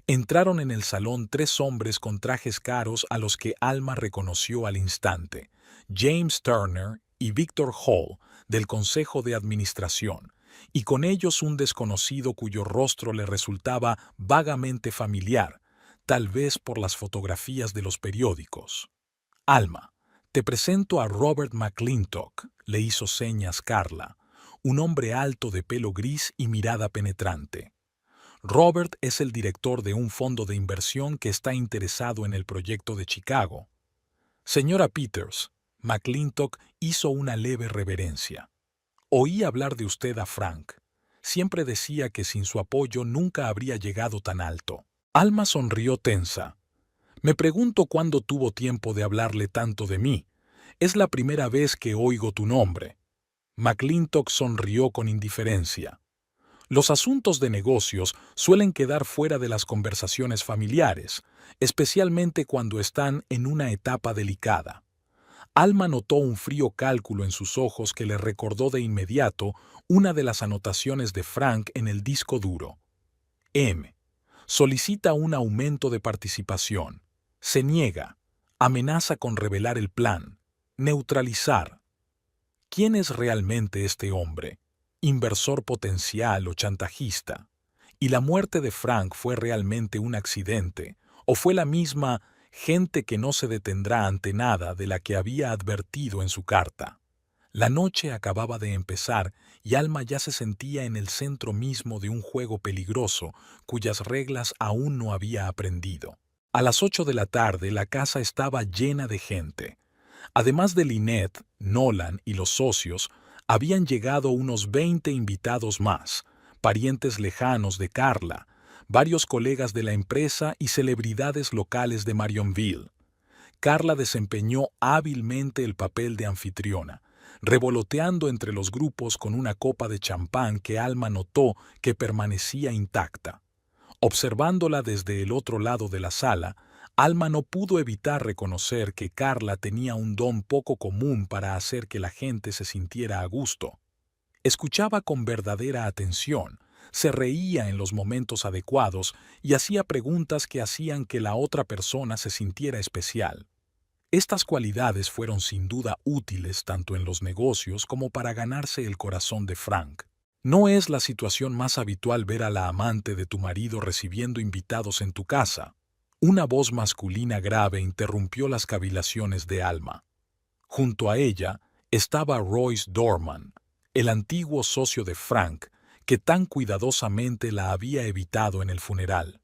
Entraron en el salón 3 hombres con trajes caros a los que Alma reconoció al instante: James Turner y Victor Hall, del Consejo de Administración, y con ellos un desconocido cuyo rostro le resultaba vagamente familiar, tal vez por las fotografías de los periódicos. Alma, te presento a Robert McClintock, le hizo señas Carla, un hombre alto de pelo gris y mirada penetrante. Robert es el director de un fondo de inversión que está interesado en el proyecto de Chicago. Señora Peters, McClintock hizo una leve reverencia. Oí hablar de usted a Frank. Siempre decía que sin su apoyo nunca habría llegado tan alto. Alma sonrió tensa. Me pregunto cuándo tuvo tiempo de hablarle tanto de mí. Es la primera vez que oigo tu nombre. McClintock sonrió con indiferencia. Los asuntos de negocios suelen quedar fuera de las conversaciones familiares, especialmente cuando están en una etapa delicada. Alma notó un frío cálculo en sus ojos que le recordó de inmediato una de las anotaciones de Frank en el disco duro. M. Solicita un aumento de participación. Se niega. Amenaza con revelar el plan. Neutralizar. ¿Quién es realmente este hombre? ¿Inversor potencial o chantajista? ¿Y la muerte de Frank fue realmente un accidente o fue la misma gente que no se detendrá ante nada de la que había advertido en su carta? La noche acababa de empezar y Alma ya se sentía en el centro mismo de un juego peligroso cuyas reglas aún no había aprendido. A las 8 de la tarde la casa estaba llena de gente. Además de Lynette, Nolan y los socios, habían llegado unos 20 invitados más, parientes lejanos de Carla, varios colegas de la empresa y celebridades locales de Marionville. Carla desempeñó hábilmente el papel de anfitriona, revoloteando entre los grupos con una copa de champán que Alma notó que permanecía intacta. Observándola desde el otro lado de la sala, Alma no pudo evitar reconocer que Carla tenía un don poco común para hacer que la gente se sintiera a gusto. Escuchaba con verdadera atención, se reía en los momentos adecuados y hacía preguntas que hacían que la otra persona se sintiera especial. Estas cualidades fueron sin duda útiles tanto en los negocios como para ganarse el corazón de Frank. No es la situación más habitual ver a la amante de tu marido recibiendo invitados en tu casa. Una voz masculina grave interrumpió las cavilaciones de Alma. Junto a ella, Estaba Royce Dorman, el antiguo socio de Frank, que tan cuidadosamente la había evitado en el funeral.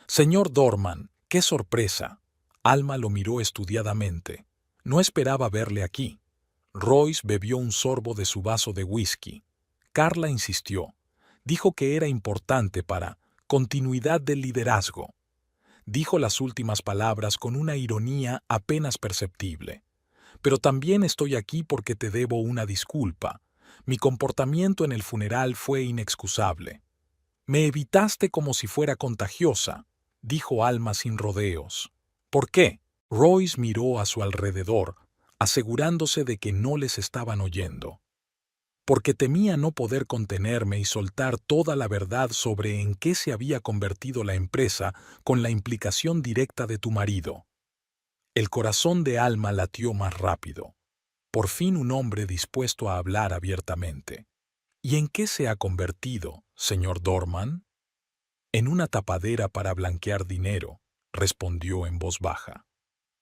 Señor Dorman, qué sorpresa. Alma lo miró estudiadamente. No esperaba verle aquí. Royce bebió un sorbo de su vaso de whisky. Carla insistió. Dijo que era importante para continuidad del liderazgo. Dijo las últimas palabras con una ironía apenas perceptible. Pero también estoy aquí porque te debo una disculpa. Mi comportamiento en el funeral fue inexcusable. Me evitaste como si fuera contagiosa, dijo Alma sin rodeos. ¿Por qué? Royce miró a su alrededor, asegurándose de que no les estaban oyendo. Porque temía no poder contenerme y soltar toda la verdad sobre en qué se había convertido la empresa con la implicación directa de tu marido. El corazón de Alma latió más rápido. Por fin un hombre dispuesto a hablar abiertamente. ¿Y en qué se ha convertido, señor Dorman? En una tapadera para blanquear dinero, respondió en voz baja.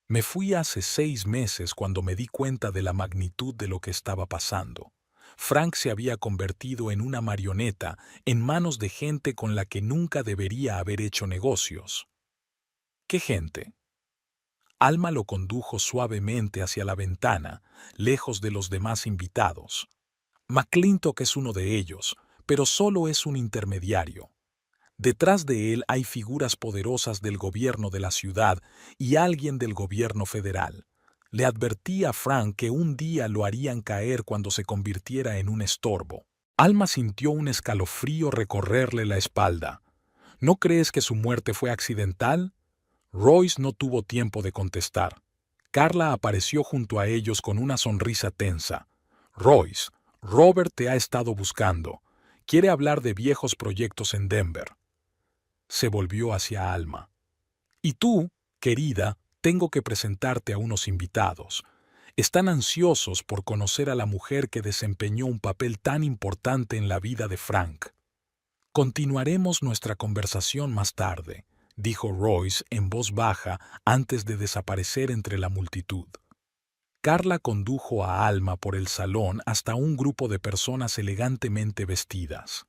Me fui hace 6 meses cuando me di cuenta de la magnitud de lo que estaba pasando. Frank se había convertido en una marioneta en manos de gente con la que nunca debería haber hecho negocios. ¿Qué gente? Alma lo condujo suavemente hacia la ventana, lejos de los demás invitados. McClintock es uno de ellos, pero solo es un intermediario. Detrás de él hay figuras poderosas del gobierno de la ciudad y alguien del gobierno federal. Le advertí a Frank que un día lo harían caer cuando se convirtiera en un estorbo. Alma sintió un escalofrío recorrerle la espalda. ¿No crees que su muerte fue accidental? Royce no tuvo tiempo de contestar. Carla apareció junto a ellos con una sonrisa tensa. Royce, Robert te ha estado buscando. Quiere hablar de viejos proyectos en Denver. Se volvió hacia Alma. Y tú, querida, tengo que presentarte a unos invitados. Están ansiosos por conocer a la mujer que desempeñó un papel tan importante en la vida de Frank. Continuaremos nuestra conversación más tarde, dijo Royce en voz baja antes de desaparecer entre la multitud. Carla condujo a Alma por el salón hasta un grupo de personas elegantemente vestidas.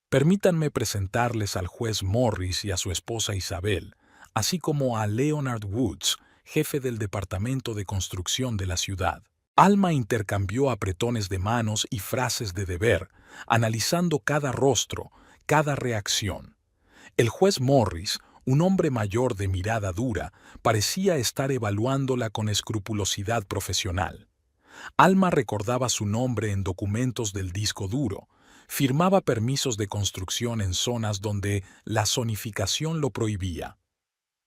Permítanme presentarles al juez Morris y a su esposa Isabel, así como a Leonard Woods, jefe del Departamento de Construcción de la ciudad. Alma intercambió apretones de manos y frases de deber, analizando cada rostro, cada reacción. El juez Morris, un hombre mayor de mirada dura, parecía estar evaluándola con escrupulosidad profesional. Alma recordaba su nombre en documentos del disco duro, firmaba permisos de construcción en zonas donde la zonificación lo prohibía.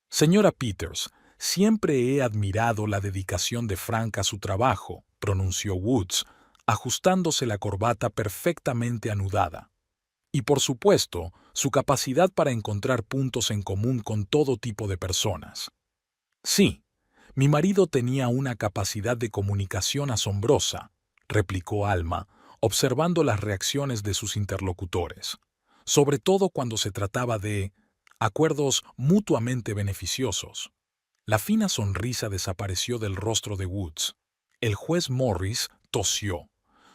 Señora Peters, siempre he admirado la dedicación de Frank a su trabajo, pronunció Woods, ajustándose la corbata perfectamente anudada. Y por supuesto, su capacidad para encontrar puntos en común con todo tipo de personas. Sí, mi marido tenía una capacidad de comunicación asombrosa, replicó Alma, observando las reacciones de sus interlocutores, sobre todo cuando se trataba de acuerdos mutuamente beneficiosos. La fina sonrisa desapareció del rostro de Woods. El juez Morris tosió.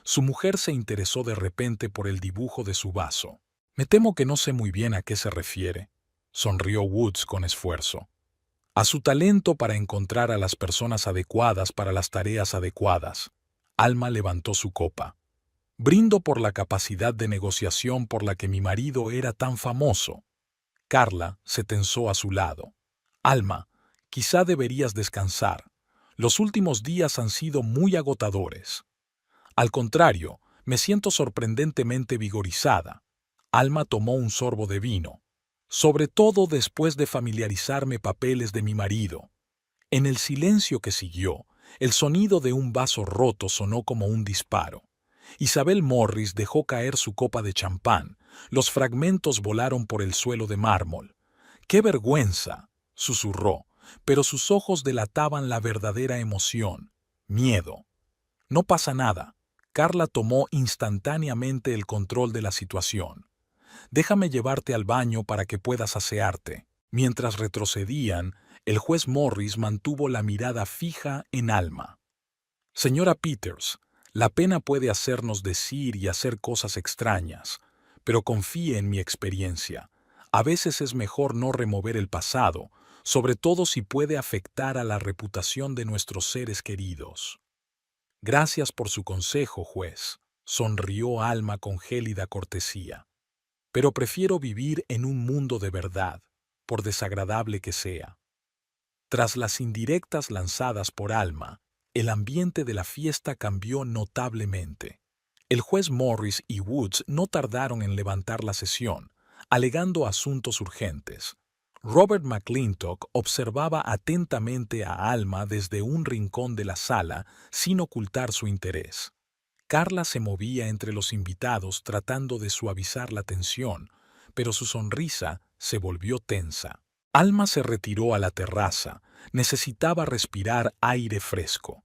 Su mujer se interesó de repente por el dibujo de su vaso. Me temo que no sé muy bien a qué se refiere, sonrió Woods con esfuerzo. A su talento para encontrar a las personas adecuadas para las tareas adecuadas. Alma levantó su copa. Brindo por la capacidad de negociación por la que mi marido era tan famoso. Carla se tensó a su lado. Alma, quizá deberías descansar. Los últimos días han sido muy agotadores. Al contrario, me siento sorprendentemente vigorizada. Alma tomó un sorbo de vino, sobre todo después de familiarizarme papeles de mi marido. En el silencio que siguió, el sonido de un vaso roto sonó como un disparo. Isabel Morris dejó caer su copa de champán. Los fragmentos volaron por el suelo de mármol. ¡Qué vergüenza!, susurró, pero sus ojos delataban la verdadera emoción, miedo. No pasa nada. Carla tomó instantáneamente el control de la situación. Déjame llevarte al baño para que puedas asearte. Mientras retrocedían, el juez Morris mantuvo la mirada fija en Alma. Señora Peters, La pena puede hacernos decir y hacer cosas extrañas, pero confíe en mi experiencia. A veces es mejor no remover el pasado, sobre todo si puede afectar a la reputación de nuestros seres queridos. Gracias por su consejo, juez, sonrió Alma con gélida cortesía. Pero prefiero vivir en un mundo de verdad, por desagradable que sea. Tras las indirectas lanzadas por Alma, el ambiente de la fiesta cambió notablemente. El juez Morris y Woods no tardaron en levantar la sesión, alegando asuntos urgentes. Robert McClintock observaba atentamente a Alma desde un rincón de la sala sin ocultar su interés. Carla se movía entre los invitados tratando de suavizar la tensión, pero su sonrisa se volvió tensa. Alma se retiró a la terraza. Necesitaba respirar aire fresco.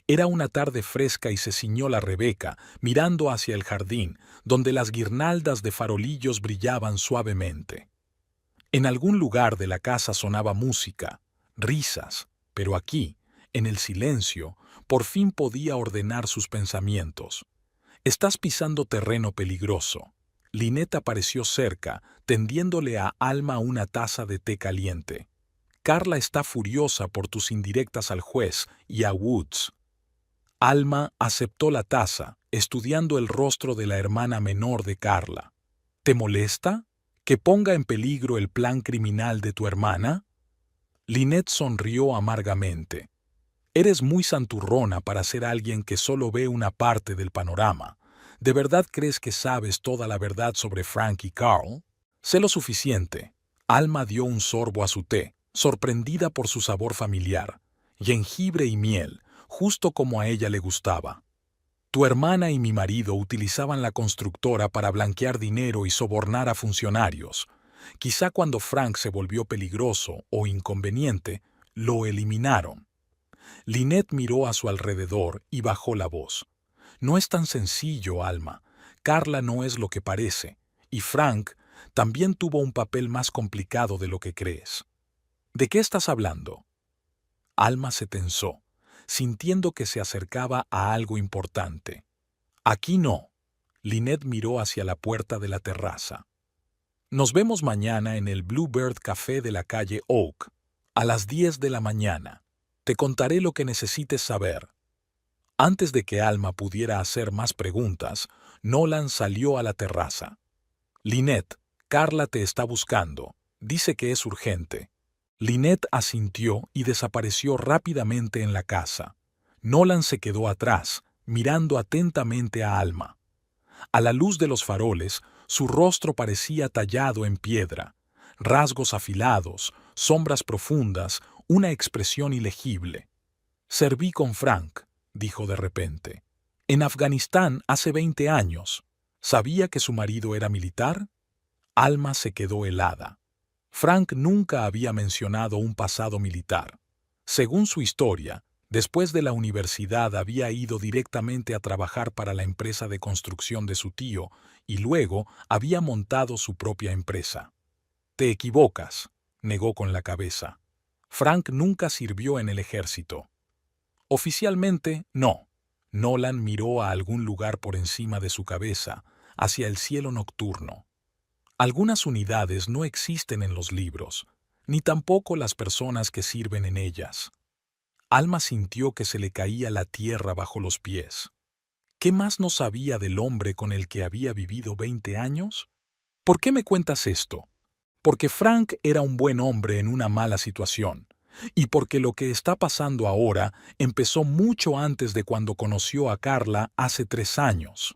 Era una tarde fresca y se ciñó la Rebeca, mirando hacia el jardín, donde las guirnaldas de farolillos brillaban suavemente. En algún lugar de la casa sonaba música, risas, pero aquí, en el silencio, por fin podía ordenar sus pensamientos. Estás pisando terreno peligroso. Lynette apareció cerca, tendiéndole a Alma una taza de té caliente. Carla está furiosa por tus indirectas al juez y a Woods. Alma aceptó la taza, estudiando el rostro de la hermana menor de Carla. ¿Te molesta que ponga en peligro el plan criminal de tu hermana? Lynette sonrió amargamente. Eres muy santurrona para ser alguien que solo ve una parte del panorama. ¿De verdad crees que sabes toda la verdad sobre Frank y Carl? Sé lo suficiente. Alma dio un sorbo a su té, sorprendida por su sabor familiar. Jengibre y miel, justo como a ella le gustaba. Tu hermana y mi marido utilizaban la constructora para blanquear dinero y sobornar a funcionarios. Quizá cuando Frank se volvió peligroso o inconveniente, lo eliminaron. Lynette miró a su alrededor y bajó la voz. No es tan sencillo, Alma. Carla no es lo que parece, y Frank también tuvo un papel más complicado de lo que crees. ¿De qué estás hablando? Alma se tensó, sintiendo que se acercaba a algo importante. Aquí no. Lynette miró hacia la puerta de la terraza. Nos vemos mañana en el Bluebird Café de la calle Oak, a las 10 de la mañana. Te contaré lo que necesites saber. Antes de que Alma pudiera hacer más preguntas, Nolan salió a la terraza. Lynette, Carla te está buscando. Dice que es urgente. Lynette asintió y desapareció rápidamente en la casa. Nolan se quedó atrás, mirando atentamente a Alma. A la luz de los faroles, su rostro parecía tallado en piedra. Rasgos afilados, sombras profundas, una expresión ilegible. Serví con Frank, dijo de repente. En Afganistán hace 20 años. ¿Sabía que su marido era militar? Alma se quedó helada. Frank nunca había mencionado un pasado militar. Según su historia, después de la universidad había ido directamente a trabajar para la empresa de construcción de su tío y luego había montado su propia empresa. Te equivocas, negó con la cabeza. Frank nunca sirvió en el ejército. Oficialmente, no. Nolan miró a algún lugar por encima de su cabeza, hacia el cielo nocturno. Algunas unidades no existen en los libros, ni tampoco las personas que sirven en ellas. Alma sintió que se le caía la tierra bajo los pies. ¿Qué más no sabía del hombre con el que había vivido 20 años? ¿Por qué me cuentas esto? Porque Frank era un buen hombre en una mala situación, y porque lo que está pasando ahora empezó mucho antes de cuando conoció a Carla hace 3 años.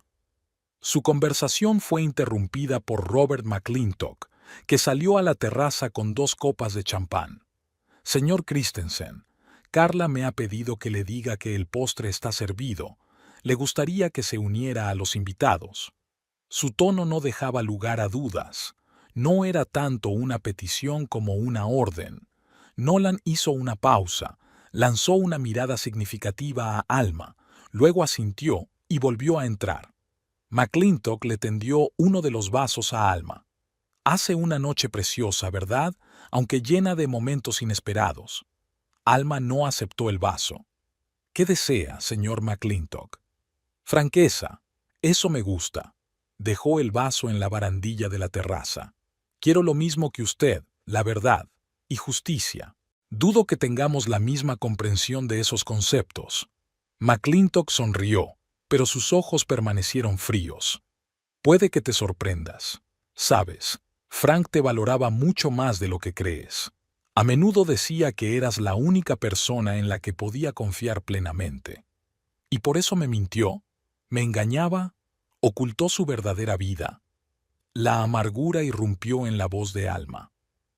Su conversación fue interrumpida por Robert McClintock, que salió a la terraza con 2 copas de champán. Señor Christensen, Carla me ha pedido que le diga que el postre está servido. Le gustaría que se uniera a los invitados. Su tono no dejaba lugar a dudas. No era tanto una petición como una orden. Nolan hizo una pausa, lanzó una mirada significativa a Alma, luego asintió y volvió a entrar. McClintock le tendió uno de los vasos a Alma. Hace una noche preciosa, ¿verdad? Aunque llena de momentos inesperados. Alma no aceptó el vaso. ¿Qué desea, señor McClintock? Franqueza. Eso me gusta. Dejó el vaso en la barandilla de la terraza. Quiero lo mismo que usted, la verdad y justicia. Dudo que tengamos la misma comprensión de esos conceptos. McClintock sonrió, pero sus ojos permanecieron fríos. Puede que te sorprendas. Sabes, Frank te valoraba mucho más de lo que crees. A menudo decía que eras la única persona en la que podía confiar plenamente. Y por eso me mintió, me engañaba, ocultó su verdadera vida. La amargura irrumpió en la voz de Alma.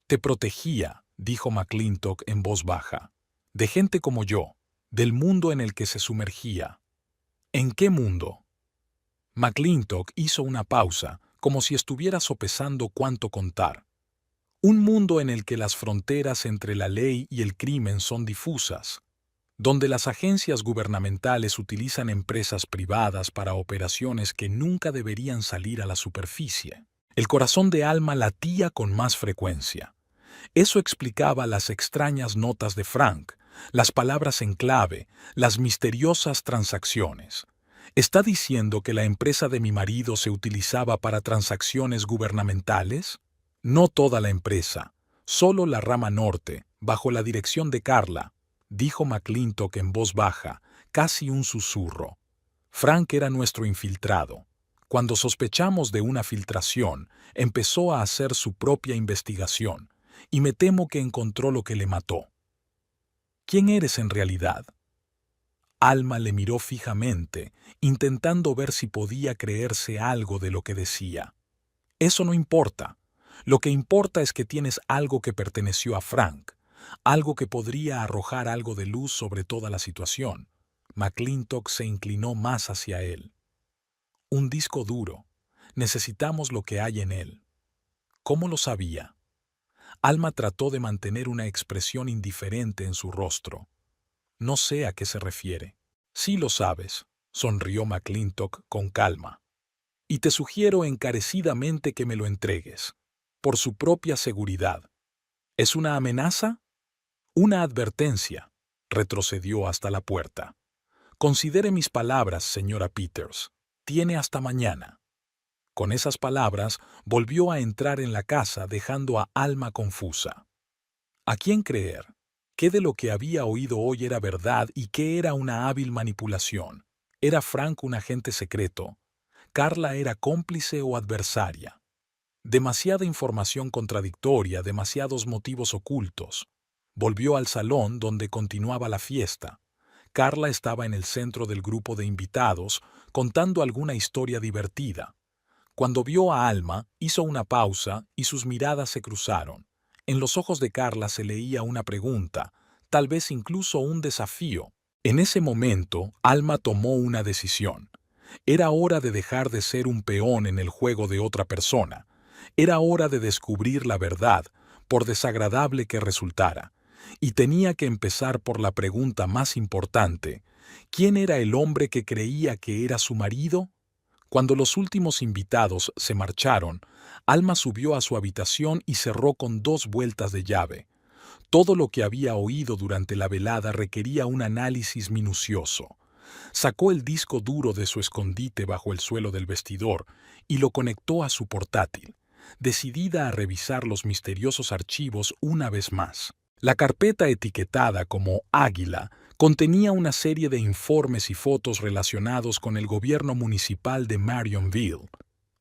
Te protegía, dijo McClintock en voz baja, de gente como yo, del mundo en el que se sumergía. ¿En qué mundo? McClintock hizo una pausa, como si estuviera sopesando cuánto contar. Un mundo en el que las fronteras entre la ley y el crimen son difusas, donde las agencias gubernamentales utilizan empresas privadas para operaciones que nunca deberían salir a la superficie. El corazón de Alma latía con más frecuencia. Eso explicaba las extrañas notas de Frank, las palabras en clave, las misteriosas transacciones. ¿Está diciendo que la empresa de mi marido se utilizaba para transacciones gubernamentales? No toda la empresa, solo la rama norte, bajo la dirección de Carla, dijo McClintock en voz baja, casi un susurro. Frank era nuestro infiltrado. Cuando sospechamos de una filtración, empezó a hacer su propia investigación, y me temo que encontró lo que le mató. ¿Quién eres en realidad? Alma le miró fijamente, intentando ver si podía creerse algo de lo que decía. Eso no importa. Lo que importa es que tienes algo que perteneció a Frank, algo que podría arrojar algo de luz sobre toda la situación. McClintock se inclinó más hacia él. Un disco duro. Necesitamos lo que hay en él. ¿Cómo lo sabía? Alma trató de mantener una expresión indiferente en su rostro. No sé a qué se refiere. Sí lo sabes, sonrió McClintock con calma. Y te sugiero encarecidamente que me lo entregues, por su propia seguridad. ¿Es una amenaza? Una advertencia. Retrocedió hasta la puerta. Considere mis palabras, señora Peters. Tiene hasta mañana. Con esas palabras, volvió a entrar en la casa dejando a Alma confusa. ¿A quién creer? ¿Qué de lo que había oído hoy era verdad y qué era una hábil manipulación? ¿Era Frank un agente secreto? ¿Carla era cómplice o adversaria? Demasiada información contradictoria, demasiados motivos ocultos. Volvió al salón donde continuaba la fiesta. Carla estaba en el centro del grupo de invitados, contando alguna historia divertida. Cuando vio a Alma, hizo una pausa y sus miradas se cruzaron. En los ojos de Carla se leía una pregunta, tal vez incluso un desafío. En ese momento, Alma tomó una decisión. Era hora de dejar de ser un peón en el juego de otra persona. Era hora de descubrir la verdad, por desagradable que resultara. Y tenía que empezar por la pregunta más importante. ¿Quién era el hombre que creía que era su marido? Cuando los últimos invitados se marcharon, Alma subió a su habitación y cerró con 2 vueltas de llave. Todo lo que había oído durante la velada requería un análisis minucioso. Sacó el disco duro de su escondite bajo el suelo del vestidor y lo conectó a su portátil, decidida a revisar los misteriosos archivos una vez más. La carpeta etiquetada como Águila contenía una serie de informes y fotos relacionados con el gobierno municipal de Marionville.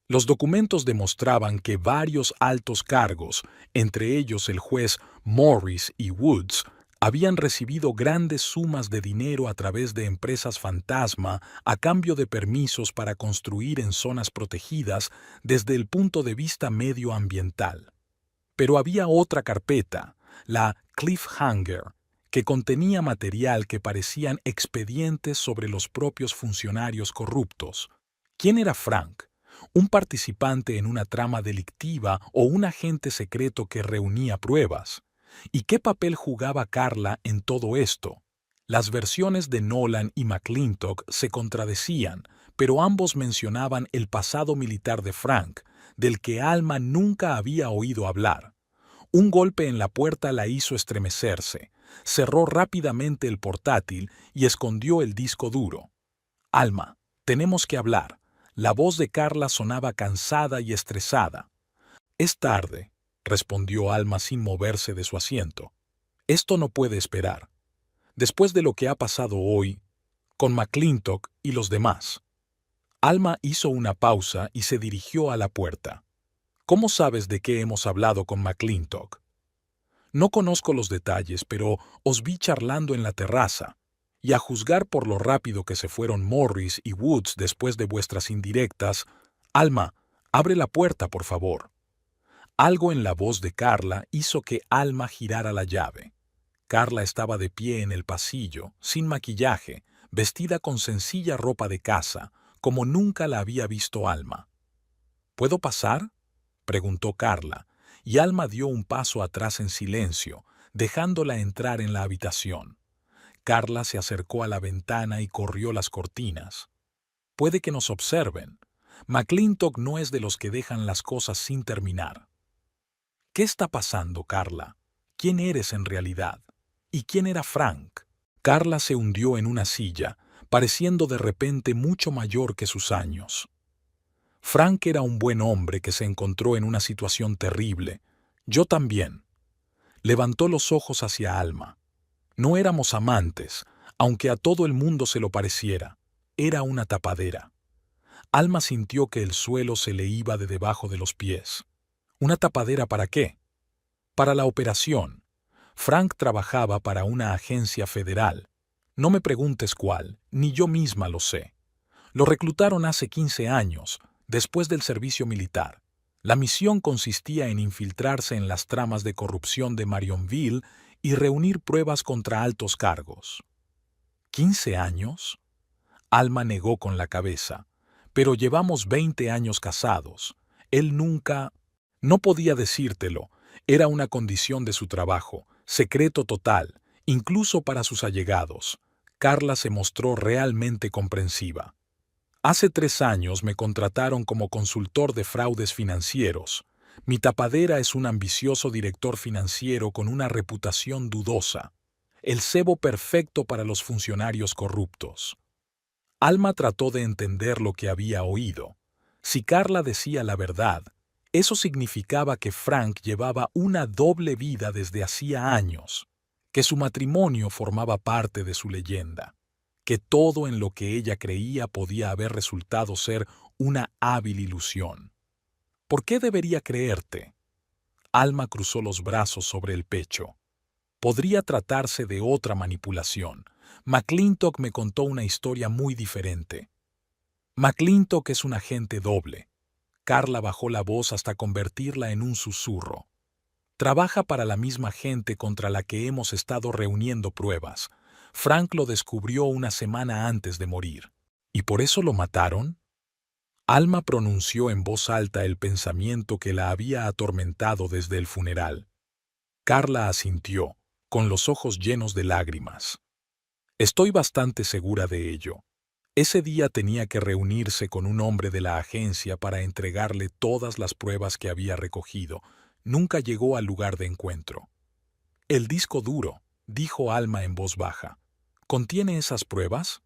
Los documentos demostraban que varios altos cargos, entre ellos el juez Morris y Woods, habían recibido grandes sumas de dinero a través de empresas fantasma a cambio de permisos para construir en zonas protegidas desde el punto de vista medioambiental. Pero había otra carpeta, la Cliffhanger, que contenía material que parecían expedientes sobre los propios funcionarios corruptos. ¿Quién era Frank? ¿Un participante en una trama delictiva o un agente secreto que reunía pruebas? ¿Y qué papel jugaba Carla en todo esto? Las versiones de Nolan y McClintock se contradecían, pero ambos mencionaban el pasado militar de Frank, del que Alma nunca había oído hablar. Un golpe en la puerta la hizo estremecerse. Cerró rápidamente el portátil y escondió el disco duro. Alma, Tenemos que hablar. La voz de Carla sonaba cansada y estresada. Es tarde, respondió Alma sin moverse de su asiento. Esto no puede esperar. Después de lo que ha pasado hoy, con McClintock y los demás. Alma hizo una pausa y se dirigió a la puerta. ¿Cómo sabes de qué hemos hablado con McClintock? No conozco los detalles, pero os vi charlando en la terraza, y a juzgar por lo rápido que se fueron Morris y Woods después de vuestras indirectas, Alma, abre la puerta, por favor. Algo en la voz de Carla hizo que Alma girara la llave. Carla estaba de pie en el pasillo, sin maquillaje, vestida con sencilla ropa de casa, como nunca la había visto Alma. ¿Puedo pasar?, preguntó Carla, y Alma dio un paso atrás en silencio, dejándola entrar en la habitación. Carla se acercó a la ventana y corrió las cortinas. Puede que nos observen. McClintock no es de los que dejan las cosas sin terminar. ¿Qué está pasando, Carla? ¿Quién eres en realidad? ¿Y quién era Frank? Carla se hundió en una silla, pareciendo de repente mucho mayor que sus años. Frank era un buen hombre que se encontró en una situación terrible. Yo también. Levantó los ojos hacia Alma. No éramos amantes, aunque a todo el mundo se lo pareciera. Era una tapadera. Alma sintió que el suelo se le iba de debajo de los pies. ¿Una tapadera para qué? Para la operación. Frank trabajaba para una agencia federal. No me preguntes cuál, ni yo misma lo sé. Lo reclutaron hace 15 años, después del servicio militar. La misión consistía en infiltrarse en las tramas de corrupción de Marionville y reunir pruebas contra altos cargos. ¿15 años? Alma negó con la cabeza. Pero llevamos 20 años casados. Él nunca... No podía decírtelo. Era una condición de su trabajo, secreto total, incluso para sus allegados. Carla se mostró realmente comprensiva. Hace 3 años me contrataron como consultor de fraudes financieros. Mi tapadera es un ambicioso director financiero con una reputación dudosa. El cebo perfecto para los funcionarios corruptos. Alma trató de entender lo que había oído. Si Carla decía la verdad, eso significaba que Frank llevaba una doble vida desde hacía años, que su matrimonio formaba parte de su leyenda, que todo en lo que ella creía podía haber resultado ser una hábil ilusión. ¿Por qué debería creerte? Alma cruzó los brazos sobre el pecho. Podría tratarse de otra manipulación. McClintock me contó una historia muy diferente. McClintock es un agente doble. Carla bajó la voz hasta convertirla en un susurro. Trabaja para la misma gente contra la que hemos estado reuniendo pruebas. Frank lo descubrió una semana antes de morir. ¿Y por eso lo mataron? Alma pronunció en voz alta el pensamiento que la había atormentado desde el funeral. Carla asintió, con los ojos llenos de lágrimas. Estoy bastante segura de ello. Ese día tenía que reunirse con un hombre de la agencia para entregarle todas las pruebas que había recogido. Nunca llegó al lugar de encuentro. El disco duro, dijo Alma en voz baja. ¿Contiene esas pruebas?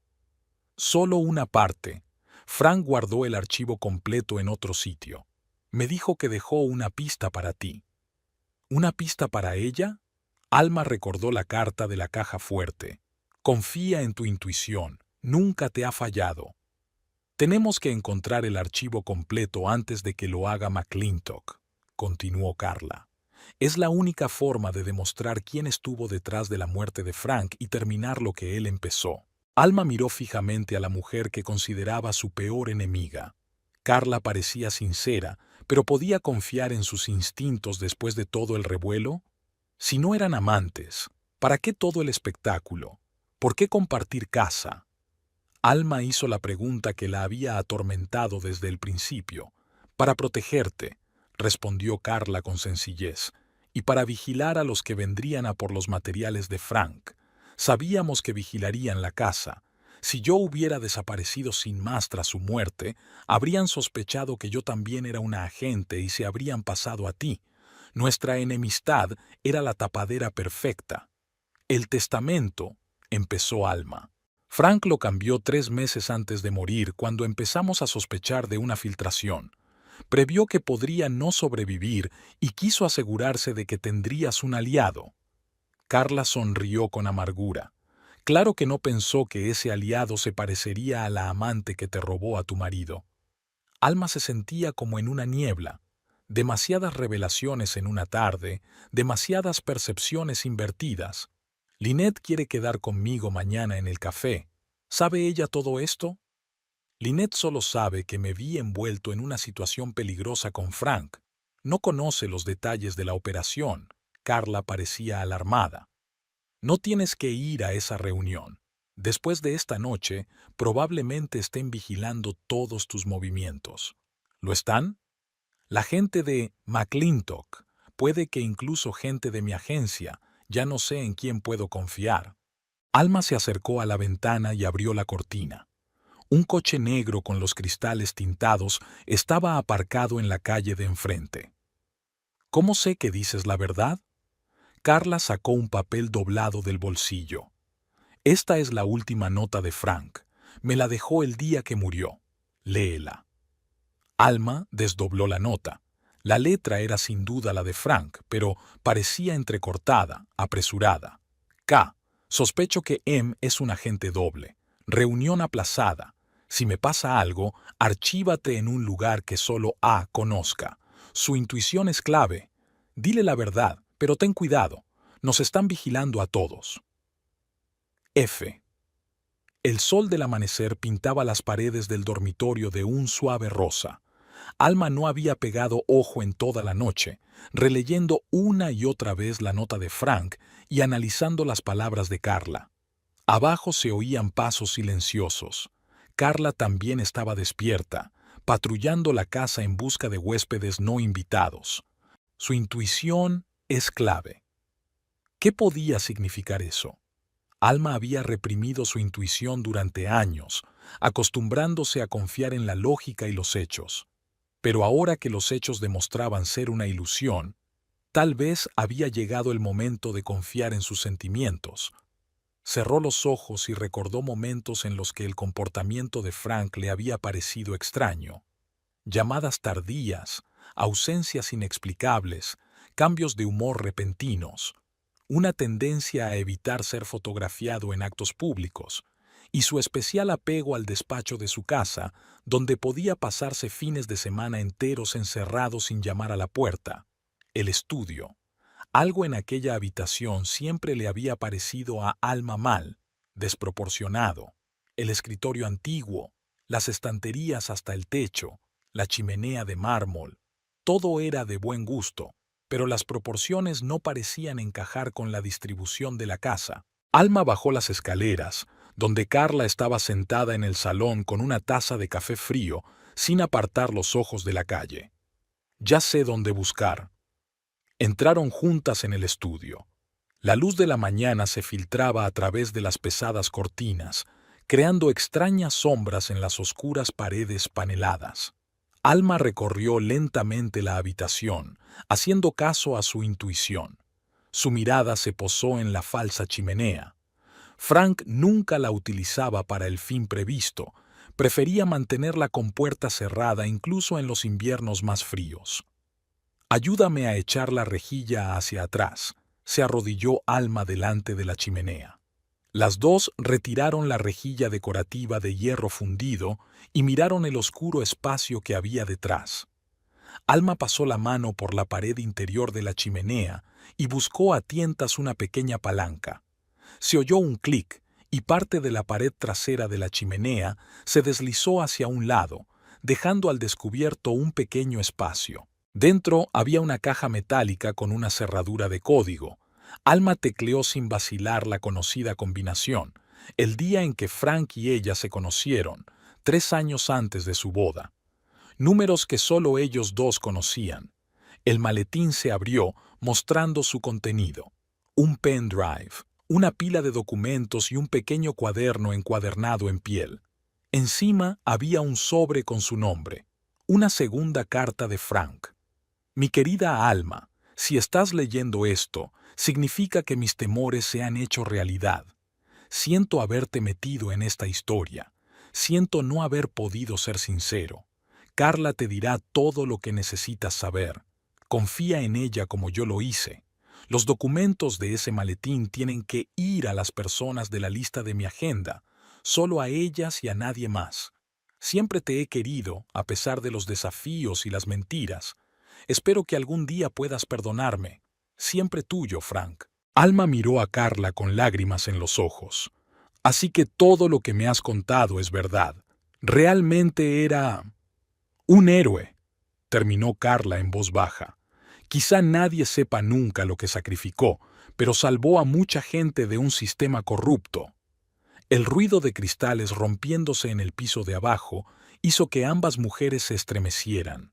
Solo una parte. Frank guardó el archivo completo en otro sitio. Me dijo que dejó una pista para ti. ¿Una pista para ella? Alma recordó la carta de la caja fuerte. Confía en tu intuición. Nunca te ha fallado. Tenemos que encontrar el archivo completo antes de que lo haga McClintock, continuó Carla. Es la única forma de demostrar quién estuvo detrás de la muerte de Frank y terminar lo que él empezó. Alma miró fijamente a la mujer que consideraba su peor enemiga. Carla parecía sincera, pero ¿podía confiar en sus instintos después de todo el revuelo? Si no eran amantes, ¿para qué todo el espectáculo? ¿Por qué compartir casa? Alma hizo la pregunta que la había atormentado desde el principio. Para protegerte, respondió Carla con sencillez, y para vigilar a los que vendrían a por los materiales de Frank. Sabíamos que vigilarían la casa. Si yo hubiera desaparecido sin más tras su muerte, habrían sospechado que yo también era una agente y se habrían pasado a ti. Nuestra enemistad era la tapadera perfecta. El testamento, empezó Alma. Frank lo cambió 3 meses antes de morir cuando empezamos a sospechar de una filtración. Previó que podría no sobrevivir y quiso asegurarse de que tendrías un aliado. Carla sonrió con amargura. Claro que no pensó que ese aliado se parecería a la amante que te robó a tu marido. Alma se sentía como en una niebla. Demasiadas revelaciones en una tarde, demasiadas percepciones invertidas. Lynette quiere quedar conmigo mañana en el café. ¿Sabe ella todo esto? Lynette solo sabe que me vi envuelto en una situación peligrosa con Frank. No conoce los detalles de la operación. Carla parecía alarmada. No tienes que ir a esa reunión. Después de esta noche, probablemente estén vigilando todos tus movimientos. ¿Lo están? La gente de McClintock, puede que incluso gente de mi agencia, ya no sé en quién puedo confiar. Alma se acercó a la ventana y abrió la cortina. Un coche negro con los cristales tintados estaba aparcado en la calle de enfrente. ¿Cómo sé que dices la verdad? Carla sacó un papel doblado del bolsillo. Esta es la última nota de Frank. Me la dejó el día que murió. Léela. Alma desdobló la nota. La letra era sin duda la de Frank, pero parecía entrecortada, apresurada. K. Sospecho que M es un agente doble. Reunión aplazada. Si me pasa algo, archívate en un lugar que solo A conozca. Su intuición es clave. Dile la verdad, pero ten cuidado. Nos están vigilando a todos. F. El sol del amanecer pintaba las paredes del dormitorio de un suave rosa. Alma no había pegado ojo en toda la noche, releyendo una y otra vez la nota de Frank y analizando las palabras de Carla. Abajo se oían pasos silenciosos. Carla también estaba despierta, patrullando la casa en busca de huéspedes no invitados. Su intuición es clave. ¿Qué podía significar eso? Alma había reprimido su intuición durante años, acostumbrándose a confiar en la lógica y los hechos. Pero ahora que los hechos demostraban ser una ilusión, tal vez había llegado el momento de confiar en sus sentimientos. Cerró los ojos y recordó momentos en los que el comportamiento de Frank le había parecido extraño. Llamadas tardías, ausencias inexplicables, cambios de humor repentinos, una tendencia a evitar ser fotografiado en actos públicos, y su especial apego al despacho de su casa, donde podía pasarse fines de semana enteros encerrado sin llamar a la puerta. El estudio. Algo en aquella habitación siempre le había parecido a Alma mal, desproporcionado. El escritorio antiguo, las estanterías hasta el techo, la chimenea de mármol. Todo era de buen gusto, pero las proporciones no parecían encajar con la distribución de la casa. Alma bajó las escaleras, donde Carla estaba sentada en el salón con una taza de café frío, sin apartar los ojos de la calle. Ya sé dónde buscar. Entraron juntas en el estudio. La luz de la mañana se filtraba a través de las pesadas cortinas, creando extrañas sombras en las oscuras paredes paneladas. Alma recorrió lentamente la habitación, haciendo caso a su intuición. Su mirada se posó en la falsa chimenea. Frank nunca la utilizaba para el fin previsto, prefería mantenerla con puerta cerrada incluso en los inviernos más fríos. Ayúdame a echar la rejilla hacia atrás. Se arrodilló Alma delante de la chimenea. Las dos retiraron la rejilla decorativa de hierro fundido y miraron el oscuro espacio que había detrás. Alma pasó la mano por la pared interior de la chimenea y buscó a tientas una pequeña palanca. Se oyó un clic y parte de la pared trasera de la chimenea se deslizó hacia un lado, dejando al descubierto un pequeño espacio. Dentro había una caja metálica con una cerradura de código. Alma tecleó sin vacilar la conocida combinación, el día en que Frank y ella se conocieron, 3 años antes de su boda. Números que solo ellos dos conocían. El maletín se abrió, mostrando su contenido. Un pendrive, una pila de documentos y un pequeño cuaderno encuadernado en piel. Encima había un sobre con su nombre. Una segunda carta de Frank. Mi querida Alma, si estás leyendo esto, significa que mis temores se han hecho realidad. Siento haberte metido en esta historia. Siento no haber podido ser sincero. Carla te dirá todo lo que necesitas saber. Confía en ella como yo lo hice. Los documentos de ese maletín tienen que ir a las personas de la lista de mi agenda, solo a ellas y a nadie más. Siempre te he querido, a pesar de los desafíos y las mentiras. Espero que algún día puedas perdonarme. Siempre tuyo, Frank. Alma miró a Carla con lágrimas en los ojos. Así que todo lo que me has contado es verdad. Realmente era un héroe, terminó Carla en voz baja. Quizá nadie sepa nunca lo que sacrificó, pero salvó a mucha gente de un sistema corrupto. El ruido de cristales rompiéndose en el piso de abajo hizo que ambas mujeres se estremecieran.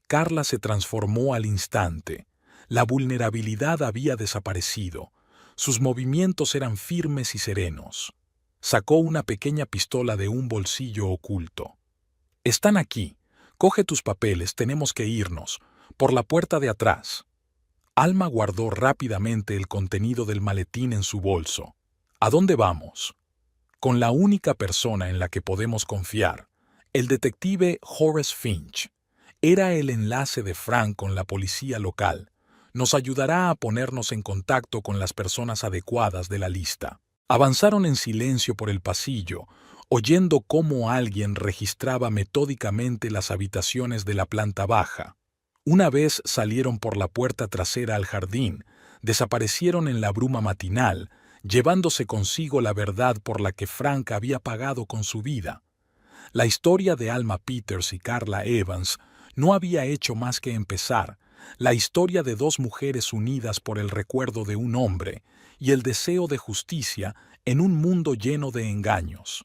Carla se transformó al instante. La vulnerabilidad había desaparecido. Sus movimientos eran firmes y serenos. Sacó una pequeña pistola de un bolsillo oculto. «Están aquí. Coge tus papeles, tenemos que irnos. Por la puerta de atrás». Alma guardó rápidamente el contenido del maletín en su bolso. «¿A dónde vamos?» «Con la única persona en la que podemos confiar, el detective Horace Finch. Era el enlace de Frank con la policía local. Nos ayudará a ponernos en contacto con las personas adecuadas de la lista». Avanzaron en silencio por el pasillo, oyendo cómo alguien registraba metódicamente las habitaciones de la planta baja. Una vez salieron por la puerta trasera al jardín, desaparecieron en la bruma matinal, llevándose consigo la verdad por la que Frank había pagado con su vida. La historia de Alma Peters y Carla Evans no había hecho más que empezar, la historia de dos mujeres unidas por el recuerdo de un hombre y el deseo de justicia en un mundo lleno de engaños.